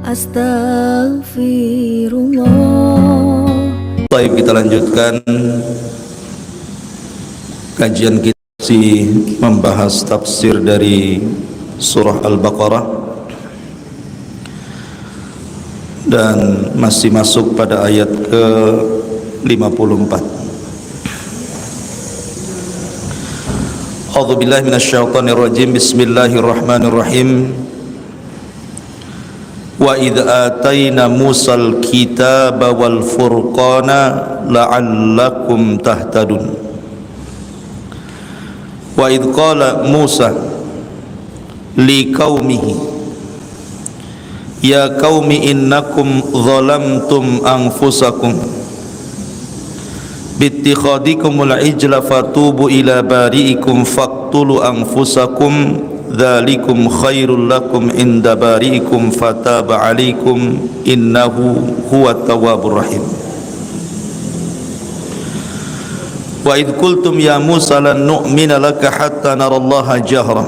Astaghfirullah. Baik, kita lanjutkan kajian kita membahas tafsir dari surah Al-Baqarah dan masih masuk pada ayat ke-54. A'udzubillahi minasyaitonirrajim. Bismillahirrahmanirrahim. Wa idh atayna Musal kitaba wal furqana la'allakum tahtadun. Wa idh qala Musa liqaumihi ya qaumi innakum zalamtum anfusakum bittikhadikumul ijla fatubu ila bari'ikum faqtulu anfusakum dzalikum khairul lakum inda bari'ikum fataba 'alaikum innahu huwat tawwabur rahim. Wa idh qultum ya Musa lan nu'mina laka hatta narallaha jahra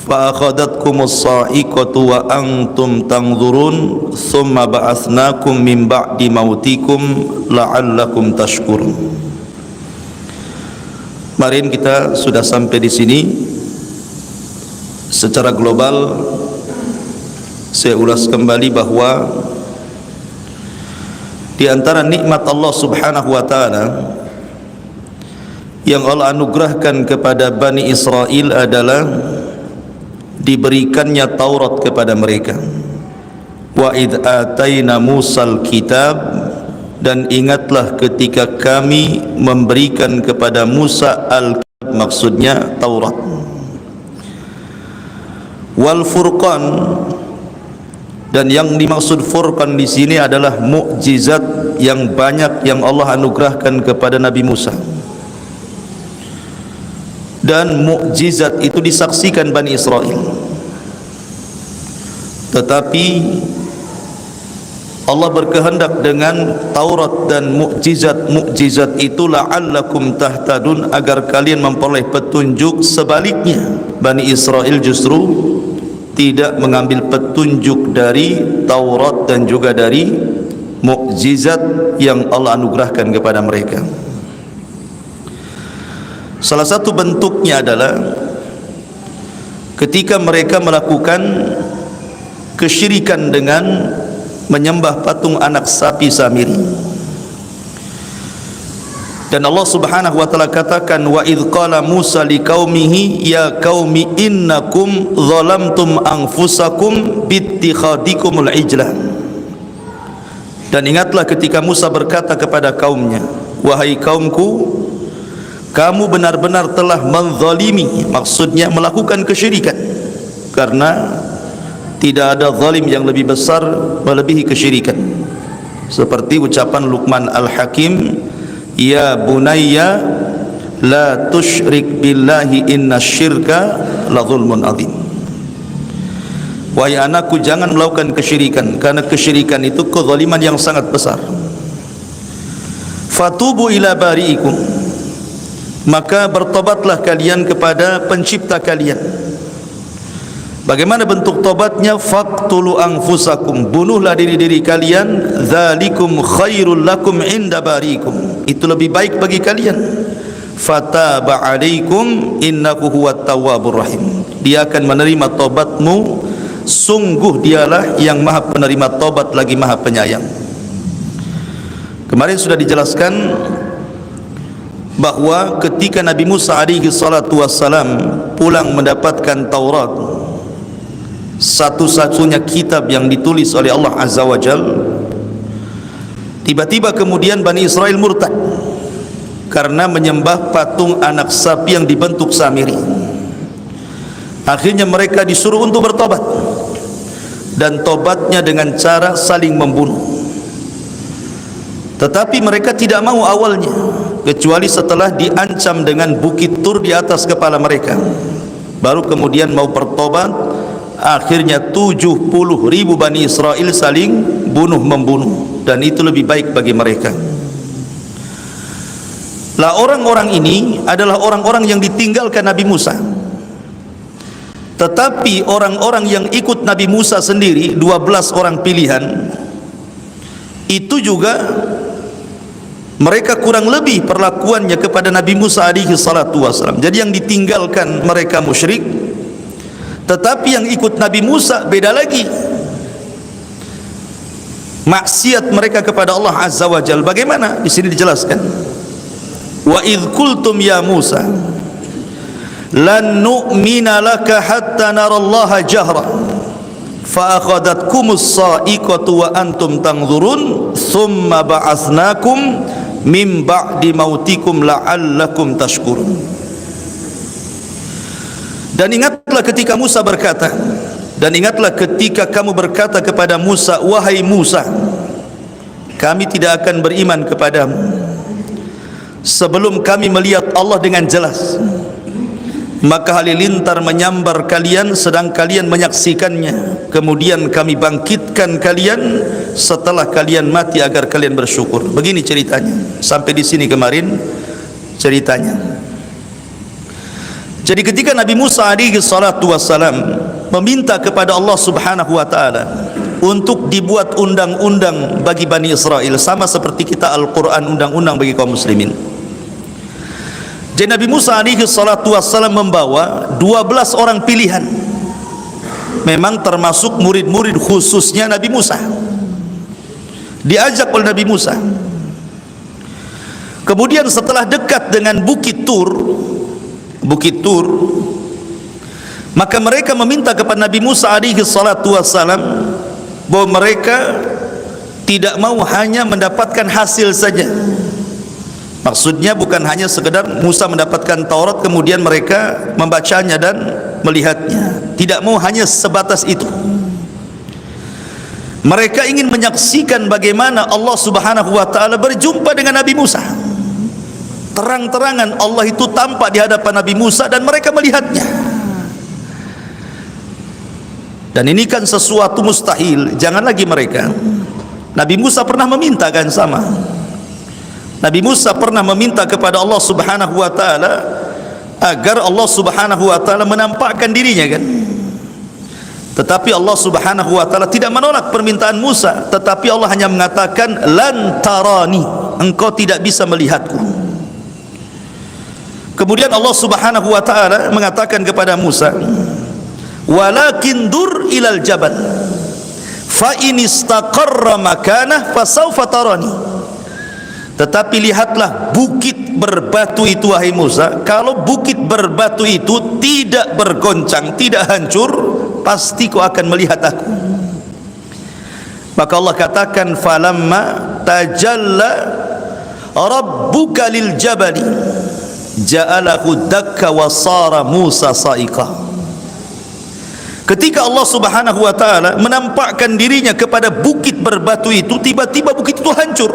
fa akhadhatkumus sa'iqatu wa antum tanzurun thumma ba'atsnakum min ba'di mautikum la'allakum tashkurun. Kemarin kita sudah sampai di sini. Secara global saya ulas kembali bahwa di antara nikmat Allah Subhanahu wa taala yang Allah anugerahkan kepada Bani Israel adalah diberikannya Taurat kepada mereka. Wa idh atayna Musal kitab, dan ingatlah ketika kami memberikan kepada Musa al-kitab, maksudnya Taurat. Wal furqan, dan yang dimaksud furqan di sini adalah mukjizat yang banyak yang Allah anugerahkan kepada Nabi Musa. Dan mukjizat itu disaksikan Bani Israel. Tetapi Allah berkehendak dengan Taurat dan mukjizat itu la'allakum tahtadun, agar kalian memperoleh petunjuk. Sebaliknya Bani Israel justru tidak mengambil petunjuk dari Taurat dan juga dari mukjizat yang Allah anugerahkan kepada mereka. Salah satu bentuknya adalah ketika mereka melakukan kesyirikan dengan menyembah patung anak sapi Samiri. Dan Allah Subhanahu wa taala katakan, wa idz qala Musa liqaumihi ya qaumi innakum zalamtum anfusakum bittikhadikumul ijla. Dan ingatlah ketika Musa berkata kepada kaumnya, wahai kaumku, kamu benar-benar telah menzalimi, maksudnya melakukan kesyirikan, karena tidak ada zalim yang lebih besar melebihi kesyirikan. Seperti ucapan Luqman Al-Hakim, ya bunayya la tusyrik billahi inna syirka la zulmun azim. Wahai anakku, jangan melakukan kesyirikan, karena kesyirikan itu kezaliman yang sangat besar. Fatubu ila bari'ikum, maka bertobatlah kalian kepada pencipta kalian. Bagaimana bentuk tobatnya? Faqtulu anfusakum, bunuhlah diri-diri kalian. Dzalikum khairul lakum inda barikum, itu lebih baik bagi kalian. Fataba 'alaikum innahu huwat tawwabur rahim, dia akan menerima tobatmu, sungguh dialah yang maha penerima tobat lagi maha penyayang. Kemarin sudah dijelaskan bahwa ketika Nabi Musa alaihi salatu wassalam pulang mendapatkan Taurat, satu-satunya kitab yang ditulis oleh Allah Azza wa Jal, tiba-tiba kemudian Bani Israel murtad karena menyembah patung anak sapi yang dibentuk Samiri. Akhirnya mereka disuruh untuk bertobat, dan tobatnya dengan cara saling membunuh. Tetapi mereka tidak mau awalnya, kecuali setelah diancam dengan bukit Tur di atas kepala mereka, baru kemudian mau bertobat. Akhirnya 70.000 Bani Israel saling bunuh-membunuh, dan itu lebih baik bagi mereka. Lah orang-orang ini adalah orang-orang yang ditinggalkan Nabi Musa. Tetapi orang-orang yang ikut Nabi Musa sendiri, 12 orang pilihan, itu juga mereka kurang lebih perlakuannya kepada Nabi Musa alaihi salatu wasalam. Jadi yang ditinggalkan mereka musyrik, tetapi yang ikut Nabi Musa beda lagi. Maksiat mereka kepada Allah Azza wa Jalla. Bagaimana? Di sini dijelaskan. Wa idz qultum ya Musa lan nu'mina laka hatta narallaha jahra fa akhadhatkumus sa'iqatu wa antum tanzurun thumma ba'atsnakum min ba'di mautikum la'allakum tashkurun. Dan ingatlah ketika Musa berkata, dan ingatlah ketika kamu berkata kepada Musa, wahai Musa, kami tidak akan beriman kepadamu sebelum kami melihat Allah dengan jelas. Maka halilintar menyambar kalian sedang kalian menyaksikannya. Kemudian kami bangkitkan kalian setelah kalian mati agar kalian bersyukur. Begini ceritanya. Sampai di sini kemarin ceritanya. Jadi ketika Nabi Musa alaihi salatu wassalam meminta kepada Allah Subhanahu wa taala untuk dibuat undang-undang bagi Bani Israel, sama seperti kita Al-Qur'an undang-undang bagi kaum muslimin. Jadi Nabi Musa alaihi salatu wassalam membawa 12 orang pilihan. Memang termasuk murid-murid khususnya Nabi Musa. Diajak oleh Nabi Musa. Kemudian setelah dekat dengan Bukit Tur, maka mereka meminta kepada Nabi Musa alaihi salatu wassalam bahwa mereka tidak mau hanya mendapatkan hasil saja. Maksudnya bukan hanya sekedar Musa mendapatkan Taurat kemudian mereka membacanya dan melihatnya. Tidak mau hanya sebatas itu. Mereka ingin menyaksikan bagaimana Allah Subhanahu wa taala berjumpa dengan Nabi Musa. Terang-terangan Allah itu tampak di hadapan Nabi Musa dan mereka melihatnya. Dan ini kan sesuatu mustahil. Jangan lagi mereka. Nabi Musa pernah meminta kan sama. Nabi Musa pernah meminta kepada Allah Subhanahu wa taala agar Allah Subhanahu wa taala menampakkan dirinya kan. Tetapi Allah Subhanahu wa taala tidak menolak permintaan Musa, tetapi Allah hanya mengatakan lan tarani, engkau tidak bisa melihatku. Kemudian Allah Subhanahu wa taala mengatakan kepada Musa, walakin dur ilal jabal fa in istaqarra makanah fasawfa tarani. Tetapi lihatlah bukit berbatu itu wahai Musa. Kalau bukit berbatu itu tidak bergoncang, tidak hancur, pasti kau akan melihat aku. Maka Allah katakan falamma tajalla rabbuka lil jabali ja'alahu dakka wa sara Musa sa'iqa. Ketika Allah Subhanahu wa taala menampakkan dirinya kepada bukit berbatu itu, tiba-tiba bukit itu hancur.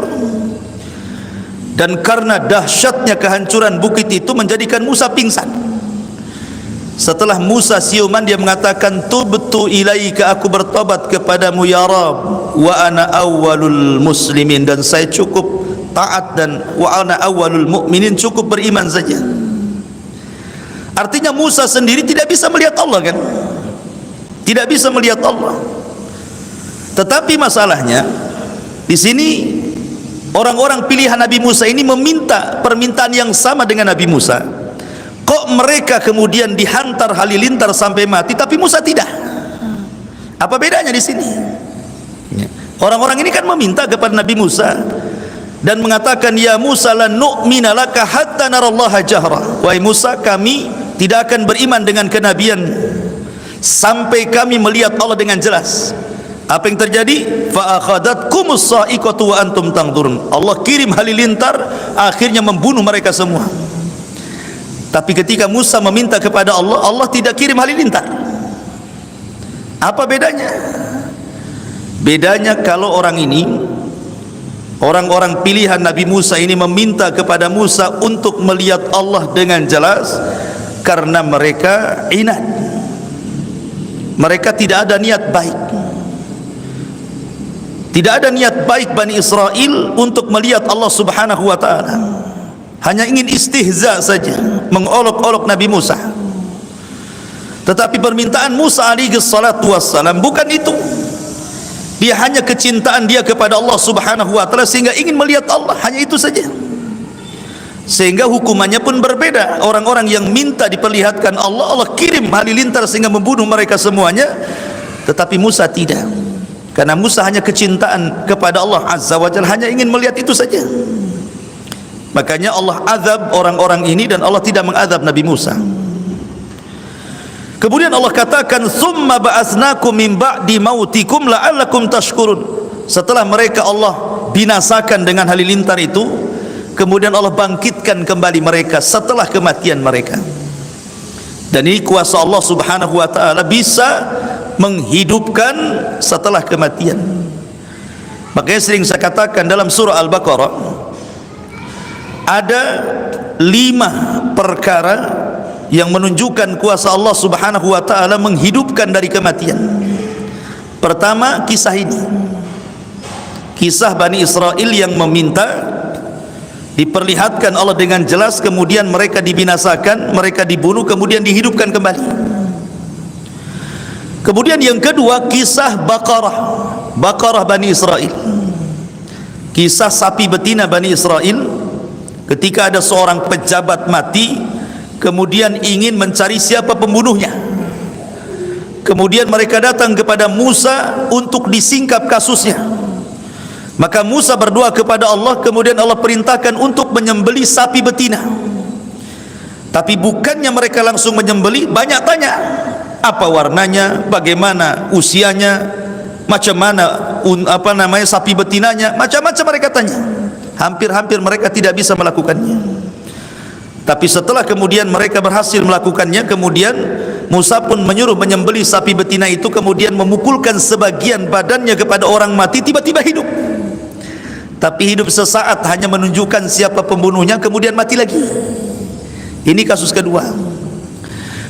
Dan karena dahsyatnya kehancuran bukit itu menjadikan Musa pingsan. Setelah Musa siuman, dia mengatakan tubtu ilaika, aku bertobat kepadamu ya Rabb, wa ana awwalul muslimin, dan saya cukup taat, dan wa ana awwalul mu'minin, cukup beriman saja. Artinya Musa sendiri tidak bisa melihat Allah kan? Tidak bisa melihat Allah. Tetapi masalahnya di sini orang-orang pilihan Nabi Musa ini meminta permintaan yang sama dengan Nabi Musa. Kok mereka kemudian dihantar halilintar sampai mati, tapi Musa tidak? Apa bedanya di sini? Orang-orang ini kan meminta kepada Nabi Musa dan mengatakan, ya Musa lan nu'mina laka hatta narallaha jahra. Wahai Musa, kami tidak akan beriman dengan kenabian sampai kami melihat Allah dengan jelas. Apa yang terjadi? Fa akhadhatkumus sa'iqatu wa antum tanzurun. Allah kirim halilintar, akhirnya membunuh mereka semua. Tapi ketika Musa meminta kepada Allah, Allah tidak kirim halilintar. Apa bedanya? Bedanya kalau orang ini, orang-orang pilihan Nabi Musa ini meminta kepada Musa untuk melihat Allah dengan jelas karena mereka inat. Mereka tidak ada niat baik. Tidak ada niat baik Bani Israel untuk melihat Allah Subhanahu wa taala. Hanya ingin istihza saja, mengolok-olok Nabi Musa. Tetapi permintaan Musa alaihi salatu wassalam bukan itu. Dia hanya kecintaan dia kepada Allah Subhanahu wa taala sehingga ingin melihat Allah, hanya itu saja. Sehingga hukumannya pun berbeda. Orang-orang yang minta diperlihatkan Allah, Allah kirim halilintar sehingga membunuh mereka semuanya. Tetapi Musa tidak. Karena Musa hanya kecintaan kepada Allah Azza wa Jalla, hanya ingin melihat itu saja. Makanya Allah azab orang-orang ini dan Allah tidak mengazab Nabi Musa. Kemudian Allah katakan, "Tsumma ba'atsnakum min ba'di mautikum la'allakum tashkurun." Setelah mereka Allah binasakan dengan halilintar itu, kemudian Allah bangkitkan kembali mereka setelah kematian mereka. Dan ini kuasa Allah Subhanahu wa taala, bisa menghidupkan setelah kematian. Makanya sering saya katakan dalam surah Al-Baqarah ada 5 perkara yang menunjukkan kuasa Allah Subhanahu wa taala menghidupkan dari kematian. Pertama, kisah ini. Kisah Bani Israel yang meminta diperlihatkan Allah dengan jelas, kemudian mereka dibinasakan, mereka dibunuh, kemudian dihidupkan kembali. Kemudian yang kedua, kisah Baqarah Bani Israel. Kisah sapi betina Bani Israel ketika ada seorang pejabat mati, kemudian ingin mencari siapa pembunuhnya. Kemudian mereka datang kepada Musa untuk disingkap kasusnya. Maka Musa berdoa kepada Allah, kemudian Allah perintahkan untuk menyembelih sapi betina. Tapi bukannya mereka langsung menyembelih, banyak tanya. Apa warnanya, bagaimana usianya, macam mana sapi betinanya, macam-macam mereka tanya. Hampir-hampir mereka tidak bisa melakukannya. Tapi setelah kemudian mereka berhasil melakukannya, kemudian Musa pun menyuruh menyembelih sapi betina itu, kemudian memukulkan sebagian badannya kepada orang mati, tiba-tiba hidup. Tapi hidup sesaat, hanya menunjukkan siapa pembunuhnya, kemudian mati lagi. Ini kasus kedua.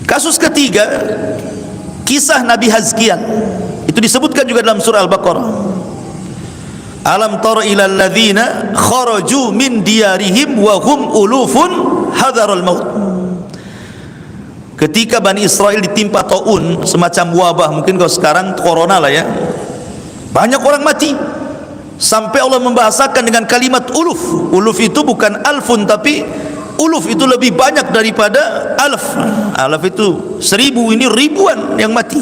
Kasus ketiga, kisah Nabi Hazkiel. Itu disebutkan juga dalam surah Al-Baqarah. Alam tara ilal ladzina kharaju min diyarihim wa hum ulufun hadarul maut. Ketika Bani Israel ditimpa taun, semacam wabah, mungkin kalau sekarang corona lah ya, banyak orang mati, sampai Allah membahasakan dengan kalimat uluf. Uluf itu bukan alfun, tapi uluf itu lebih banyak daripada alf. Alf itu 1000, ini ribuan yang mati.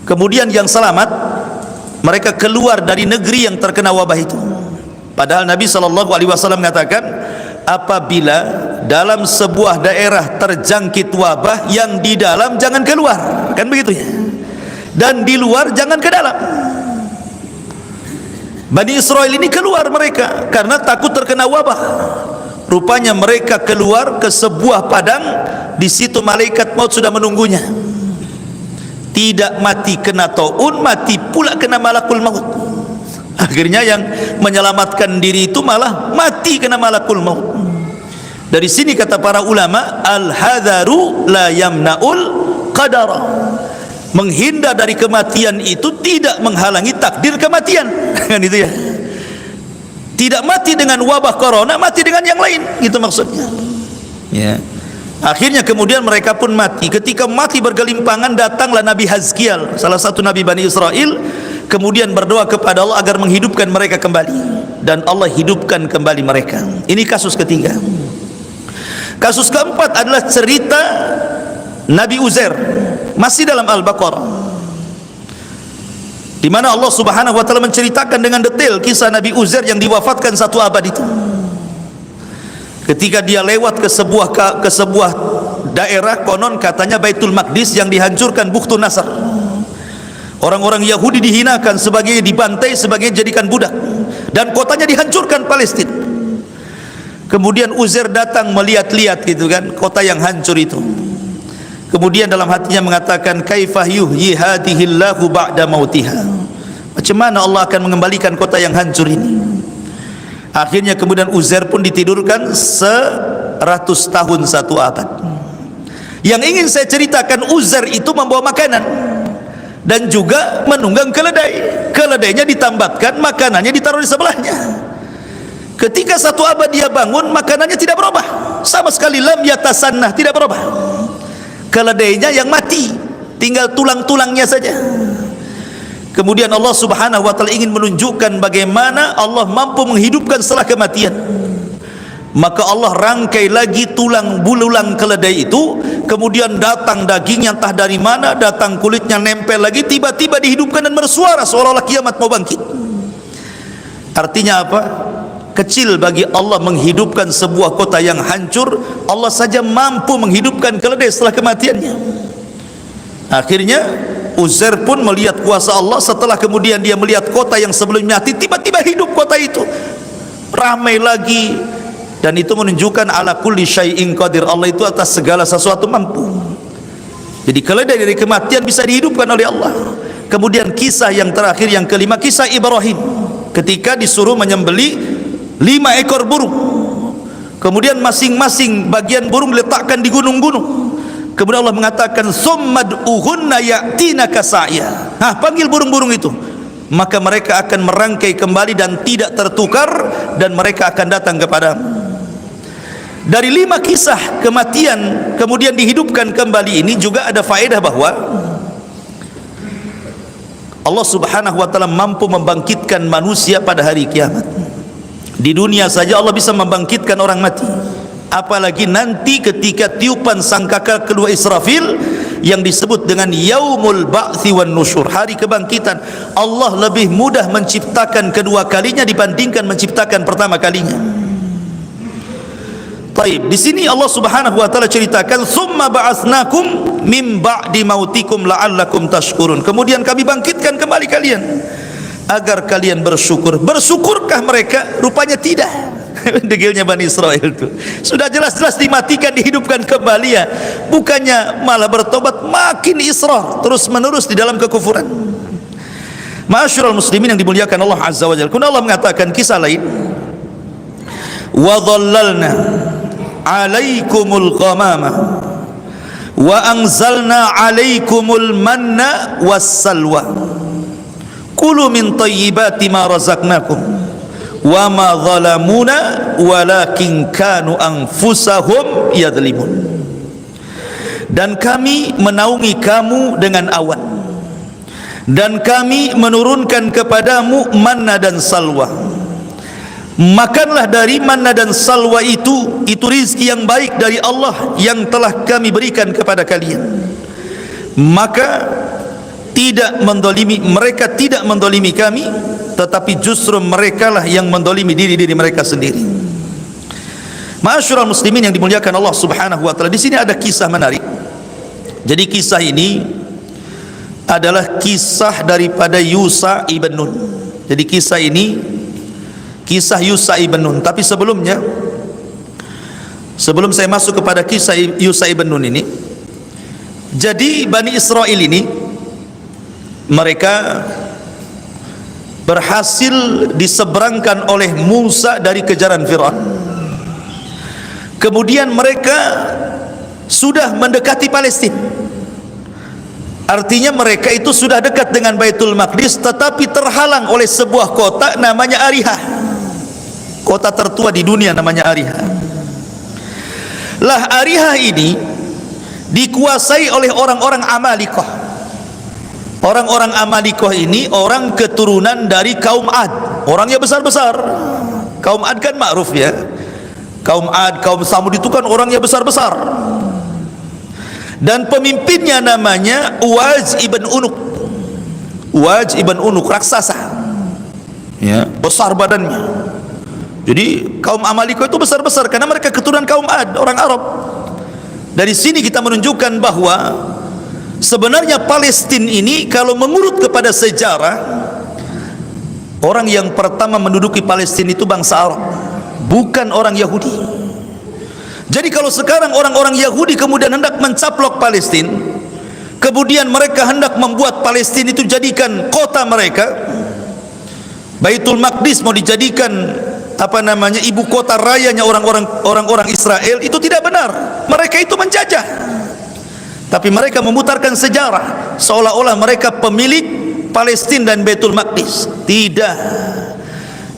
Kemudian yang selamat, mereka keluar dari negeri yang terkena wabah itu. Padahal Nabi SAW mengatakan, apabila dalam sebuah daerah terjangkit wabah, yang di dalam jangan keluar, kan begitu ya, dan di luar jangan ke dalam. Bani Israel ini keluar mereka karena takut terkena wabah. Rupanya mereka keluar ke sebuah padang, di situ malaikat maut sudah menunggunya. Tidak mati kena taun, mati pula kena malakul maut. Akhirnya yang menyelamatkan diri itu malah mati kena malakul maut. Dari sini kata para ulama, al-hadaru la yamna'ul qadara. Menghindar dari kematian itu tidak menghalangi takdir kematian. Kan itu ya. Tidak mati dengan wabah corona, mati dengan yang lain, gitu maksudnya. Ya. Akhirnya kemudian mereka pun mati. Ketika mati bergelimpangan, datanglah Nabi Hazkiel, salah satu Nabi Bani Israel, kemudian berdoa kepada Allah agar menghidupkan mereka kembali, dan Allah hidupkan kembali mereka. Ini kasus ketiga. Kasus keempat adalah cerita Nabi Uzair, masih dalam Al-Baqarah, di mana Allah Subhanahu wa taala menceritakan dengan detail kisah Nabi Uzair yang diwafatkan 1 abad itu. Ketika dia lewat ke sebuah daerah, konon katanya Baitul Maqdis yang dihancurkan, Bukhtun Nasr. Orang-orang Yahudi dihinakan, sebagai dibantai, sebagai jadikan budak, dan kotanya dihancurkan, Palestina. Kemudian Uzair datang melihat-lihat gitu kan, kota yang hancur itu. Kemudian dalam hatinya mengatakan, kaifah yuhyi hadhillahu ba'da mautiha. Macam mana Allah akan mengembalikan kota yang hancur ini? Akhirnya kemudian Uzair pun ditidurkan 100 tahun 1 abad. Yang ingin saya ceritakan, Uzair itu membawa makanan dan juga menunggang keledai. Keledainya ditambatkan, makanannya ditaruh di sebelahnya. Ketika 1 abad dia bangun, makanannya tidak berubah sama sekali, lam yatasannah, tidak berubah. keledainya yang mati, tinggal tulang-tulangnya saja. Kemudian Allah Subhanahu wa taala ingin menunjukkan bagaimana Allah mampu menghidupkan setelah kematian. Maka Allah rangkai lagi tulang bululang keledai itu, kemudian datang dagingnya entah dari mana, datang kulitnya nempel lagi, tiba-tiba dihidupkan dan bersuara seolah-olah kiamat mau bangkit. Artinya apa? Kecil bagi Allah menghidupkan sebuah kota yang hancur. Allah saja mampu menghidupkan keledai setelah kematiannya. Akhirnya Uzair pun melihat kuasa Allah. Setelah kemudian dia melihat kota yang sebelumnya mati, tiba-tiba hidup kota itu, ramai lagi. Dan itu menunjukkan ala kulli syai'in qadir, Allah itu atas segala sesuatu mampu. Jadi keledai dari kematian bisa dihidupkan oleh Allah. Kemudian kisah yang terakhir, yang kelima, kisah Ibrahim ketika disuruh menyembelih 5 ekor burung. Kemudian masing-masing bagian burung diletakkan di gunung-gunung. Kemudian Allah mengatakan summad'uhunna ya'tinaka sa'ya. Panggil burung-burung itu, maka mereka akan merangkai kembali dan tidak tertukar, dan mereka akan datang kepadamu. Dari 5 kisah kematian kemudian dihidupkan kembali ini juga ada faedah bahwa Allah Subhanahu wa taala mampu membangkitkan manusia pada hari kiamat. Di dunia saja Allah bisa membangkitkan orang mati, apalagi nanti ketika tiupan sangkakala kedua Israfil yang disebut dengan yaumul ba'tsi wan nusyur, hari kebangkitan. Allah lebih mudah menciptakan kedua kalinya dibandingkan menciptakan pertama kalinya. Baik, di sini Allah Subhanahu wa taala ceritakan summa ba'atsnakum mim ba'di mautikum la'allakum tashkurun. Kemudian kami bangkitkan kembali kalian agar kalian bersyukur. Bersyukurkah mereka? Rupanya tidak. Degilnya Bani Israel itu sudah jelas-jelas dimatikan, dihidupkan kembali ya. Bukannya malah bertobat, makin israr terus menerus di dalam kekufuran. Ma'asyiral muslimin yang dimuliakan Allah Azza wa Jalla. Kemudian Allah mengatakan kisah lain, wa dhallalna 'alaikumul ghamama wa anzalna 'alaikumul manna wassalwa kulu min thayyibati ma razaqnakum wa ma zalamuna walakin kanu anfusahum yadhlimun. Dan kami menaungi kamu dengan awan, dan kami menurunkan kepadamu manna dan salwa. Makanlah dari manna dan salwa itu rizki yang baik dari Allah yang telah kami berikan kepada kalian. Maka tidak mendolimi, mereka tidak mendolimi kami, tetapi justru merekalah yang mendolimi diri mereka sendiri. Ma'asyiral muslimin yang dimuliakan Allah Subhanahu wa taala, di sini ada kisah menarik. Jadi kisah ini adalah kisah daripada Yusa ibn Nun. Jadi kisah ini kisah Yusa ibn Nun. Tapi sebelumnya, sebelum saya masuk kepada kisah Yusa ibn Nun ini, jadi Bani Israel ini mereka berhasil diseberangkan oleh Musa dari kejaran Firaun. Kemudian mereka sudah mendekati Palestina. Artinya mereka itu sudah dekat dengan Baitul Maqdis, tetapi terhalang oleh sebuah kota namanya Ariha. Kota tertua di dunia namanya Ariha. Lah Ariha ini dikuasai oleh orang-orang Amalikah. Orang-orang Amalikoh ini orang keturunan dari kaum Ad, orangnya besar-besar. Kaum Ad kan ma'ruf ya, kaum Ad, kaum Samud itu kan orangnya besar-besar. Dan pemimpinnya namanya Uwaz ibn Unuk. Uwaz ibn Unuk, raksasa ya, besar badannya. Jadi kaum Amalikoh itu besar-besar karena mereka keturunan kaum Ad, orang Arab. Dari sini kita menunjukkan bahwa sebenarnya Palestina ini kalau mengurut kepada sejarah, orang yang pertama menduduki Palestina itu bangsa Arab, bukan orang Yahudi. Jadi kalau sekarang orang-orang Yahudi kemudian hendak mencaplok Palestina, kemudian mereka hendak membuat Palestina itu jadikan kota mereka, Baitul Maqdis mau dijadikan ibu kota rayanya orang-orang Israel, itu tidak benar. Mereka itu menjajah. Tapi mereka memutarkan sejarah seolah-olah mereka pemilik Palestina dan Baitul Maqdis. Tidak.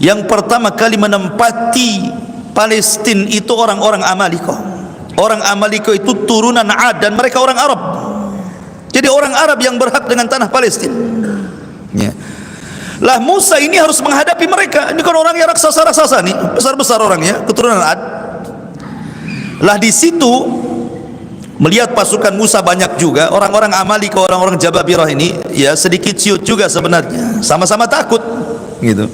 Yang pertama kali menempati Palestina itu orang-orang Amalikah. Orang Amalika itu turunan Ad dan mereka orang Arab. Jadi orang Arab yang berhak dengan tanah Palestina. Ya. Lah Musa ini harus menghadapi mereka. Ini kan orang yang raksasa-raksasa nih, besar-besar orangnya, keturunan Ad. Lah di situ melihat pasukan Musa banyak juga, orang-orang Amalika, orang-orang Jababirah ini ya sedikit ciut juga sebenarnya. Sama-sama takut gitu.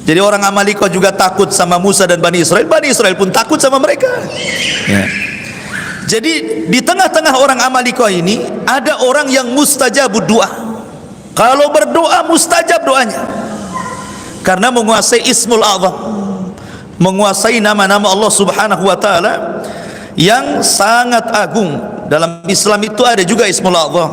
Jadi orang Amalika juga takut sama Musa dan Bani Israel. Bani Israel pun takut sama mereka. Ya. Jadi di tengah-tengah orang Amalika ini ada orang yang mustajabud doa. Kalau berdoa mustajab doanya. Karena menguasai Ismul A'zam, menguasai nama-nama Allah Subhanahu wa taala yang sangat agung. Dalam Islam itu ada juga Ismul A'zam.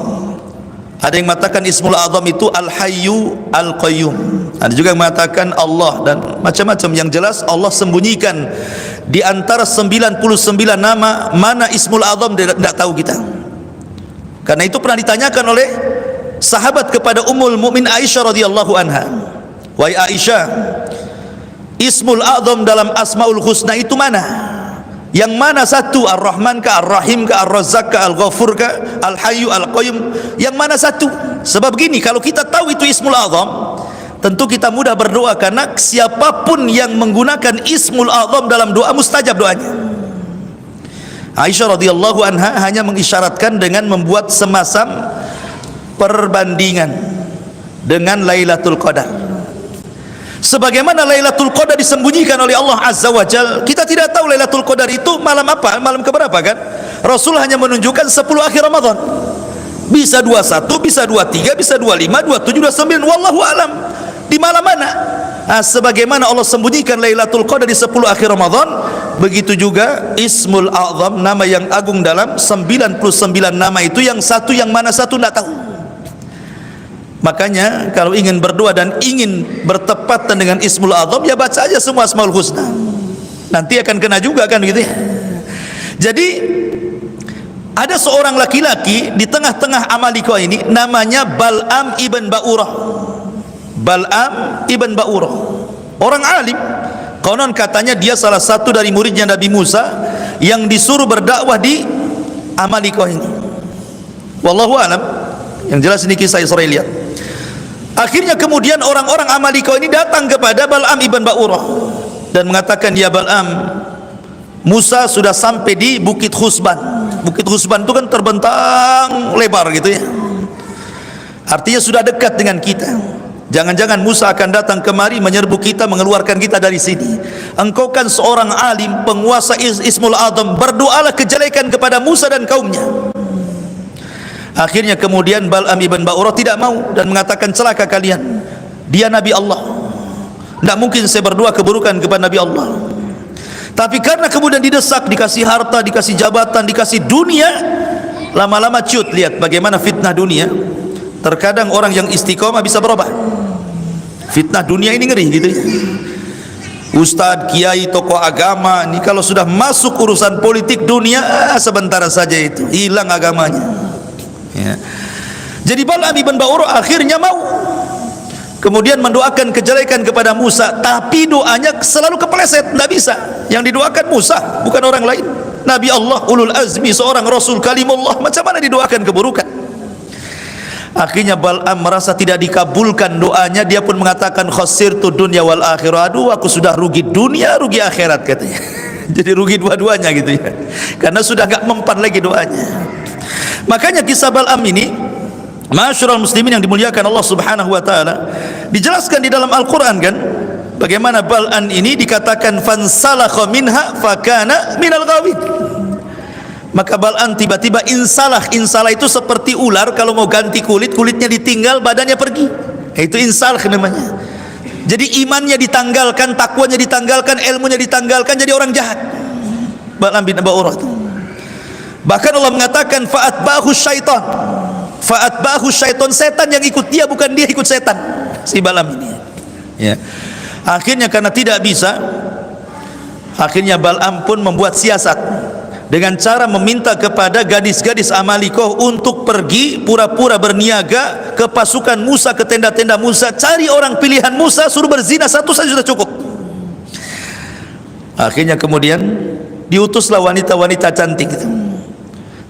Ada yang mengatakan Ismul A'zam itu Al-Hayyu Al-Qayyum. Ada juga yang mengatakan Allah dan macam-macam. Yang jelas Allah sembunyikan di antara 99 nama mana Ismul A'zam tidak tahu kita. Karena itu pernah ditanyakan oleh sahabat kepada Ummul Mukmin Aisyah radhiyallahu anha. Wahai Aisyah, Ismul A'zam dalam Asmaul Husna itu mana? Yang mana satu? Ar-Rahman ka, Ar-Rahim ka, Ar-Razzaq ka, Al-Ghafur ka, Al-Hayyu Al-Qayyum? Yang mana satu? Sebab gini, kalau kita tahu itu Ismul A'zam, tentu kita mudah berdoa, karena siapapun yang menggunakan Ismul A'zam dalam doa mustajab doanya. Aisyah radhiyallahu anha hanya mengisyaratkan dengan membuat semacam perbandingan dengan Lailatul Qadar. Sebagaimana Lailatul Qadar disembunyikan oleh Allah Azza wa Jal, kita tidak tahu Lailatul Qadar itu malam apa, malam keberapa kan? Rasul hanya menunjukkan 10 akhir Ramadan. Bisa 21, bisa 23, bisa 25, 27, 29, wallahu alam. Di malam mana? Nah, sebagaimana Allah sembunyikan Lailatul Qadar di 10 akhir Ramadan, begitu juga Ismul A'zam, nama yang agung dalam 99 nama itu, yang satu yang mana satu tidak tahu. Makanya kalau ingin berdoa dan ingin bertepatan dengan Ismul A'zam, ya baca aja semua Asmaul Husna. Nanti akan kena juga kan gitu ya. Jadi ada seorang laki-laki di tengah-tengah Amalika ini, namanya Bal'am ibn Ba'urah. Bal'am ibn Ba'urah, orang alim. Konon katanya dia salah satu dari muridnya Nabi Musa yang disuruh berdakwah di Amalika ini. Wallahu alam. Yang jelas ini kisah Israeliat. Akhirnya kemudian orang-orang Amalika ini datang kepada Bal'am ibn Ba'urah dan mengatakan, ya Bal'am, Musa sudah sampai di Bukit Husban. Bukit Husban itu kan terbentang lebar gitu ya, artinya sudah dekat dengan kita. Jangan-jangan Musa akan datang kemari menyerbu kita, mengeluarkan kita dari sini. Engkau kan seorang alim, penguasa Ismul A'zam, berdoalah kejelekan kepada Musa dan kaumnya. Akhirnya kemudian Bal'am ibn Ba'urah tidak mau dan mengatakan, celaka kalian, dia Nabi Allah, tidak mungkin saya berdoa keburukan kepada Nabi Allah. Tapi karena kemudian didesak, dikasih harta, dikasih jabatan, dikasih dunia, lama-lama ciut. Lihat bagaimana fitnah dunia. Terkadang orang yang istiqomah bisa berubah. Fitnah dunia ini ngeri gitu ya. Ustadz, kiai, tokoh agama ini kalau sudah masuk urusan politik dunia, sebentar saja itu hilang agamanya ya. Jadi Bal'am ibn Ba'urah akhirnya mau kemudian mendoakan kejelekan kepada Musa, tapi doanya selalu kepeleset, tidak bisa. Yang didoakan Musa, bukan orang lain, Nabi Allah, ulul azmi, seorang Rasul kalimullah. Macam mana didoakan keburukan? Akhirnya Bal'am merasa tidak dikabulkan doanya, dia pun mengatakan, khasirtu dunya wal akhirah. Aduh, aku sudah rugi dunia, rugi akhirat katanya. Jadi rugi dua-duanya gitu ya, karena sudah gak mempan lagi doanya. Makanya kisah Bal'am ini, ma'asyiral muslimin yang dimuliakan Allah Subhanahu wa taala, dijelaskan di dalam Al-Qur'an kan, bagaimana Bal'am ini dikatakan fansalakha minha fakana minal ghawin. Maka Bal'am tiba-tiba insalah. Insalah itu seperti ular kalau mau ganti kulit, kulitnya ditinggal, badannya pergi. Itu insalah namanya. Jadi imannya ditanggalkan, takwanya ditanggalkan, ilmunya ditanggalkan, jadi orang jahat. Bal'am bin Ba'urah itu. Bahkan Allah mengatakan fa'atba'ahu syaitan. Fa'atba'ahu syaitan, setan yang ikut dia, bukan dia ikut setan, si Bal'am ini ya. Akhirnya karena tidak bisa, akhirnya Bal'am pun membuat siasat dengan cara meminta kepada gadis-gadis Amalikoh untuk pergi pura-pura berniaga ke pasukan Musa, ke tenda-tenda Musa, cari orang pilihan Musa, suruh berzina satu saja sudah cukup. Akhirnya kemudian Diutuslah wanita-wanita cantik itu,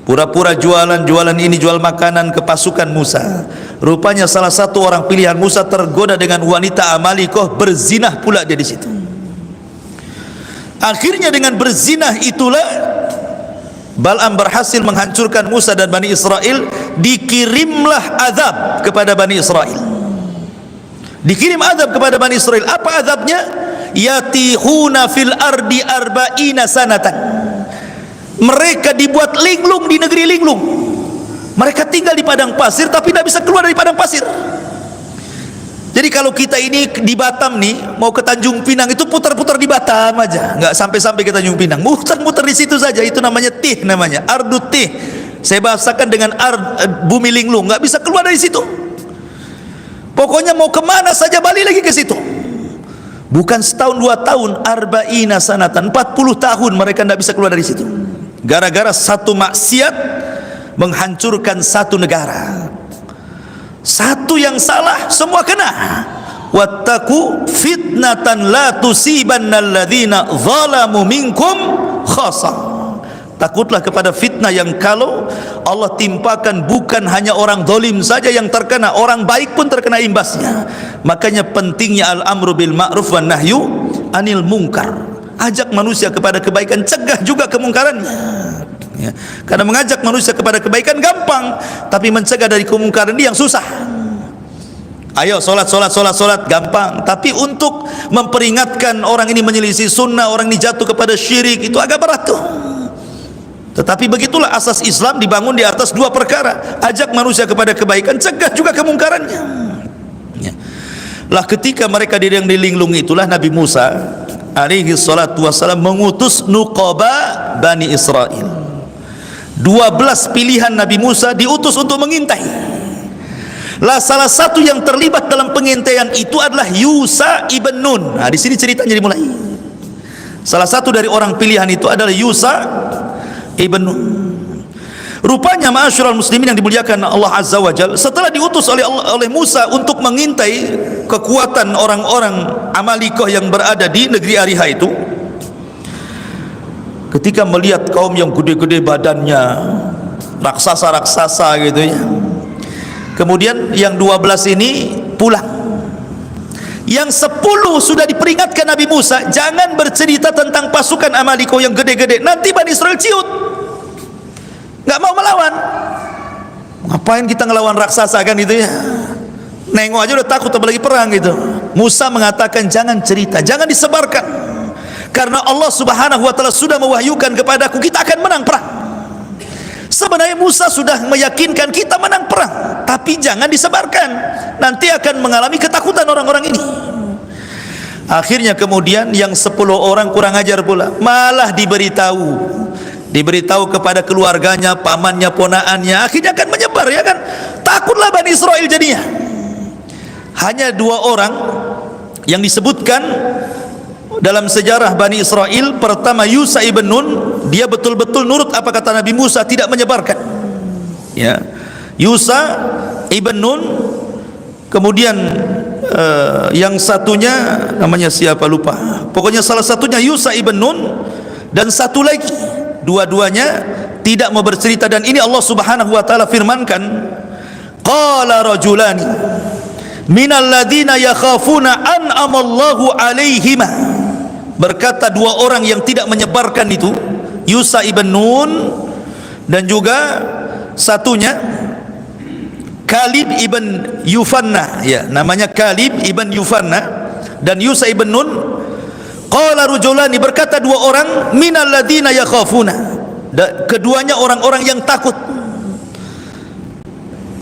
pura-pura jualan ini, jual makanan ke pasukan Musa. Rupanya salah satu orang pilihan Musa tergoda dengan wanita Amalikoh, berzinah pula dia di situ. Akhirnya dengan berzinah itulah Bal'am berhasil menghancurkan Musa dan Bani Israel. Dikirimlah azab kepada Bani Israel. Dikirim azab kepada Bani Israel. Apa azabnya? Yatihuna fil ardi arba'ina sanatan. Mereka dibuat linglung di negeri linglung. Mereka tinggal di padang pasir tapi tidak bisa keluar dari padang pasir. Jadi kalau kita ini di Batam nih, mau ke Tanjung Pinang itu putar-putar di Batam aja, nggak sampai-sampai ke Tanjung Pinang, muter-muter di situ saja. Itu namanya tih, namanya ardut tih. Saya bahasakan dengan bumi linglung, nggak bisa keluar dari situ. Pokoknya mau kemana saja balik lagi ke situ. Bukan setahun 2 tahun, arba'ina sanatan, 40 tahun mereka tidak bisa keluar dari situ. Gara-gara satu maksiat menghancurkan satu negara. Satu yang salah semua kena. Wattaqu fitnatan la tusibanna alladhina zalamu minkum khassa. Takutlah kepada fitnah yang kalau Allah timpakan bukan hanya orang zalim saja yang terkena, orang baik pun terkena imbasnya. Makanya pentingnya al-amru bil ma'ruf wan nahyu anil munkar. Ajak manusia kepada kebaikan, cegah juga kemungkarannya. Ya. Karena mengajak manusia kepada kebaikan gampang, tapi mencegah dari kemungkaran ini yang susah. Ayo solat gampang, tapi untuk memperingatkan orang ini menyelisih sunnah, orang ini jatuh kepada syirik, itu agak berat tuh. Tetapi begitulah asas Islam dibangun di atas 2 perkara. Ajak manusia kepada kebaikan, cegah juga kemungkarannya. Ya. Lah ketika mereka di linglung itulah Nabi Musa alaihi salatu wassalam mengutus nuqaba Bani Israel. 12 pilihan Nabi Musa diutus untuk mengintai. Lah salah satu yang terlibat dalam pengintaian itu adalah Yusa ibn Nun. Nah, di sini ceritanya dimulai. Salah satu dari orang pilihan itu adalah Yusa ibn Nun. Rupanya ma'asyiral muslimin yang dimuliakan Allah Azza wa Jalla, setelah diutus oleh Musa untuk mengintai kekuatan orang-orang Amalikoh yang berada di negeri Ariha itu, ketika melihat kaum yang gede-gede badannya, raksasa-raksasa gitu ya, kemudian yang 12 ini pulang. Yang 10 sudah diperingatkan Nabi Musa, jangan bercerita tentang pasukan Amalikoh yang gede-gede, nanti Bani Israel ciut, nggak mau melawan. Ngapain kita ngelawan raksasa kan itu ya, nengok aja udah takut apalagi perang gitu. Musa mengatakan jangan cerita, jangan disebarkan, karena Allah subhanahu wa ta'ala sudah mewahyukan kepadaku kita akan menang perang. Sebenarnya Musa sudah meyakinkan kita menang perang, tapi jangan disebarkan, nanti akan mengalami ketakutan orang-orang ini. Akhirnya kemudian yang 10 orang kurang ajar pula, malah diberitahu kepada keluarganya, pamannya, ponaannya. Akhirnya akan menyebar, ya kan, takutlah Bani Israel jadinya. Hanya 2 orang yang disebutkan dalam sejarah Bani Israel. Pertama Yusa ibn Nun, dia betul-betul nurut apa kata Nabi Musa, tidak menyebarkan ya. Yusa ibn Nun. Kemudian yang satunya namanya siapa lupa, pokoknya salah satunya Yusa ibn Nun, dan satu lagi, dua-duanya tidak mau bercerita. Dan ini Allah subhanahu wa ta'ala firmankan, qala rajulani minal ladina yakhafuna an'amallahu alaihima. Berkata 2 orang yang tidak menyebarkan itu, Yusa ibn Nun dan juga satunya Kalib ibn Yufanna, ya, namanya Kalib ibn Yufanna dan Yusa ibn Nun. Qala rajulani, berkata 2 orang, minal ladina yakhafuna, keduanya orang-orang yang takut.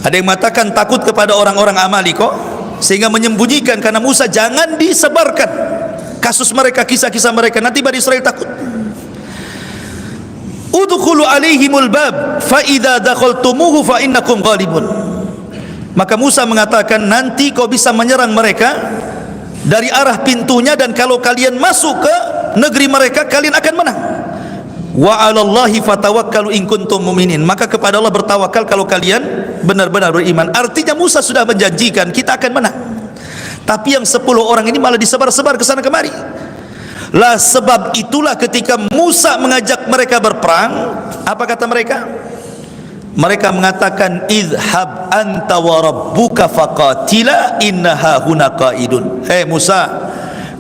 Ada yang mengatakan takut kepada orang-orang Amalikoh sehingga menyembunyikan, karena Musa jangan disebarkan kasus mereka, kisah-kisah mereka, nanti Bani Israel takut. Udkhulu alaihimul bab fa idza dakhaltumuhu fa innakum ghalibun. Maka Musa mengatakan, nanti kau bisa menyerang mereka dari arah pintunya, dan kalau kalian masuk ke negeri mereka kalian akan menang. Wa 'alallahi fatawakkalu in kuntum mu'minin. Maka kepada Allah bertawakal kalau kalian benar-benar beriman. Artinya Musa sudah menjanjikan kita akan menang. Tapi yang 10 orang ini malah disebar-sebar ke sana kemari. Lah sebab itulah ketika Musa mengajak mereka berperang, apa kata mereka? Mereka mengatakan idhab anta wa rabbuka faqatila innaha huna qaidun. Hei Musa,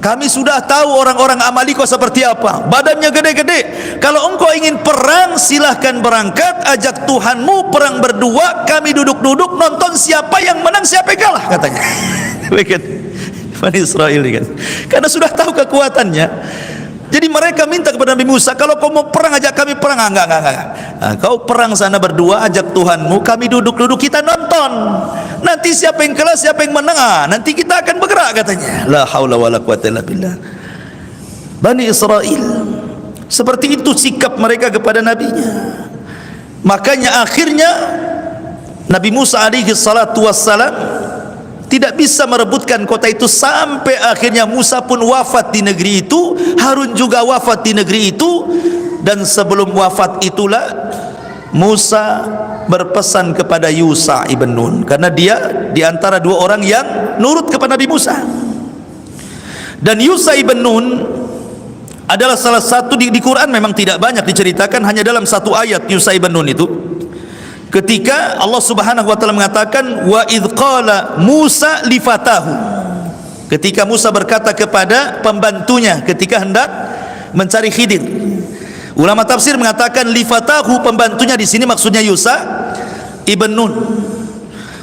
kami sudah tahu orang-orang Amaliko seperti apa, badannya gede-gede. Kalau engkau ingin perang, silahkan berangkat, ajak Tuhanmu perang berdua, kami duduk-duduk nonton siapa yang menang siapa yang kalah, katanya. Lihat Bani Israel kan, karena sudah tahu kekuatannya. Jadi mereka minta kepada Nabi Musa, kalau kau mau perang ajak kami perang. Enggak. Nah, kau perang sana berdua, ajak Tuhanmu, kami duduk-duduk kita nonton. Nanti siapa yang kalah, siapa yang menang, nanti kita akan bergerak, katanya. La haula wala quwata illa billah. Bani Israel seperti itu sikap mereka kepada nabinya. Makanya akhirnya Nabi Musa alaihi salatu wassalam tidak bisa merebutkan kota itu, sampai akhirnya Musa pun wafat di negeri itu, Harun juga wafat di negeri itu. Dan sebelum wafat itulah Musa berpesan kepada Yusha ibn Nun, karena dia di antara dua orang yang nurut kepada Nabi Musa. Dan Yusha ibn Nun adalah salah satu di Quran, memang tidak banyak diceritakan, hanya dalam satu ayat Yusha ibn Nun itu, ketika Allah Subhanahu wa taala mengatakan wa idz qala Musa li fatahu, ketika Musa berkata kepada pembantunya ketika hendak mencari Khidir. Ulama tafsir mengatakan li fatahu, pembantunya di sini maksudnya Yusha ibn Nun.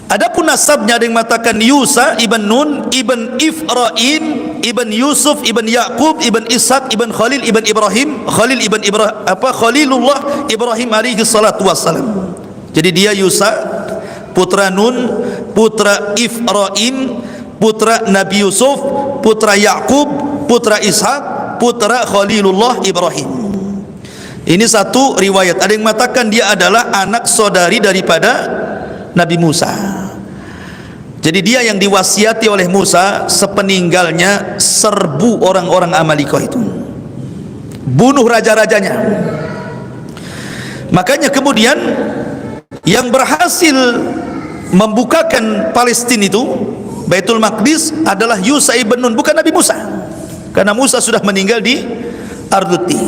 Adapun nasabnya ada yang mengatakan Yusha ibn Nun ibn Ifraim ibn Yusuf ibn Yaqub ibn Ishaq ibn Khalil ibn Ibrahim, Khalilullah Ibrahim alaihi salatu wassalam. Jadi dia Yusha, putra Nun, putra Ifraim, putra Nabi Yusuf, putra Yaqub, putra Ishaq, putra Khalilullah Ibrahim. Ini satu riwayat. Ada yang mengatakan dia adalah anak saudari daripada Nabi Musa. Jadi dia yang diwasiati oleh Musa sepeninggalnya serbu orang-orang Amalikoh itu, bunuh raja-rajanya. Makanya kemudian yang berhasil membukakan Palestina itu, Baitul Maqdis, adalah Yusha ibn Nun, bukan Nabi Musa, karena Musa sudah meninggal di Arduti.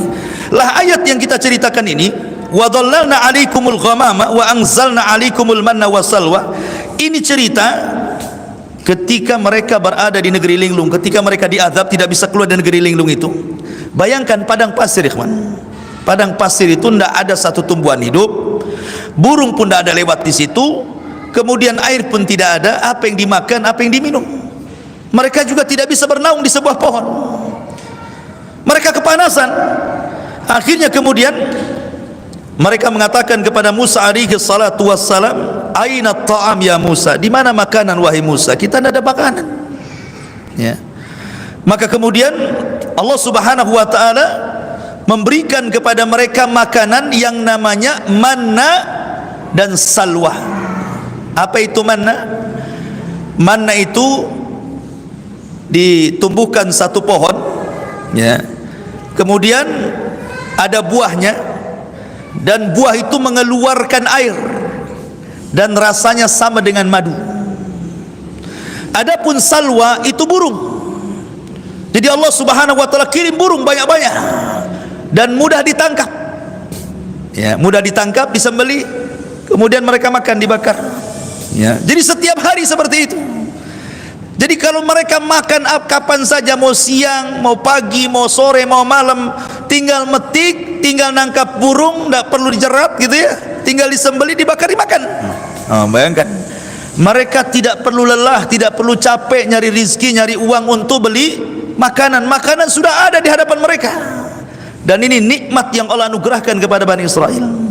Lah ayat yang kita ceritakan ini, wa dhallalna 'alaikumul ghamama wa anzalna 'alaikumul manna wassalwa, ini cerita ketika mereka berada di negeri linglung, ketika mereka diazab tidak bisa keluar dari negeri linglung itu. Bayangkan padang pasir, ikhwan. Padang pasir itu tidak ada satu tumbuhan hidup, burung pun tidak ada lewat di situ, kemudian air pun tidak ada, apa yang dimakan, apa yang diminum. Mereka juga tidak bisa bernaung di sebuah pohon, mereka kepanasan. Akhirnya kemudian mereka mengatakan kepada Musa alaihi salatu wassalam, aina ta'am ya Musa, di mana makanan wahai Musa, kita tidak ada makanan, ya. Maka kemudian Allah Subhanahu wa taala memberikan kepada mereka makanan yang namanya manna dan salwa. Apa itu manna? Manna itu ditumbuhkan satu pohon, ya. Kemudian ada buahnya, dan buah itu mengeluarkan air dan rasanya sama dengan madu. Adapun salwa itu burung. Jadi Allah Subhanahu wa taala kirim burung banyak-banyak dan mudah ditangkap, ya, mudah ditangkap, disembelih, kemudian mereka makan, dibakar, ya. Jadi setiap hari seperti itu. Jadi kalau mereka makan kapan saja, mau siang, mau pagi, mau sore, mau malam, tinggal metik, tinggal nangkap burung, tidak perlu dijerat gitu ya, tinggal disembelih, dibakar, dimakan. Bayangkan, mereka tidak perlu lelah, tidak perlu capek nyari rizki, nyari uang untuk beli makanan. Makanan sudah ada di hadapan mereka. Dan ini nikmat yang Allah anugerahkan kepada Bani Israel.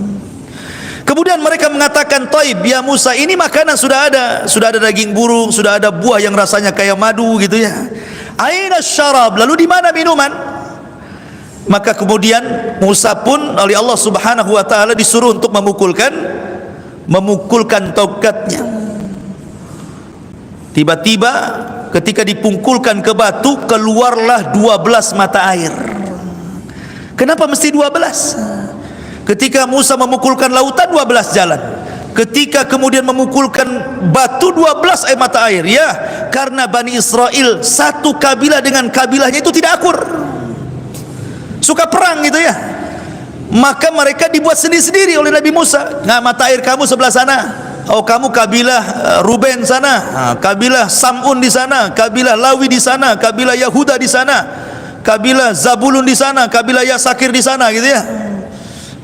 Kemudian mereka mengatakan, "Taib ya Musa, ini makanan sudah ada daging burung, sudah ada buah yang rasanya kayak madu gitu ya. Aina syarab, lalu di mana minuman?" Maka kemudian Musa pun oleh Allah Subhanahu wa taala disuruh untuk memukulkan tongkatnya. Tiba-tiba ketika dipungkulkan ke batu, keluarlah 12 mata air. Kenapa mesti 12? Ketika Musa memukulkan lautan, 12 jalan. Ketika kemudian memukulkan batu, 12 air mata air. Ya, karena Bani Israel satu kabilah dengan kabilahnya itu tidak akur. suka perang gitu ya. Maka mereka dibuat sendiri-sendiri oleh Nabi Musa. Nah, mata air kamu sebelah sana. Oh, kamu kabilah Ruben sana, kabilah Samun di sana, kabilah Lawi di sana, kabilah Yahuda di sana, kabilah Zabulun di sana, kabilah Yasakir di sana gitu ya.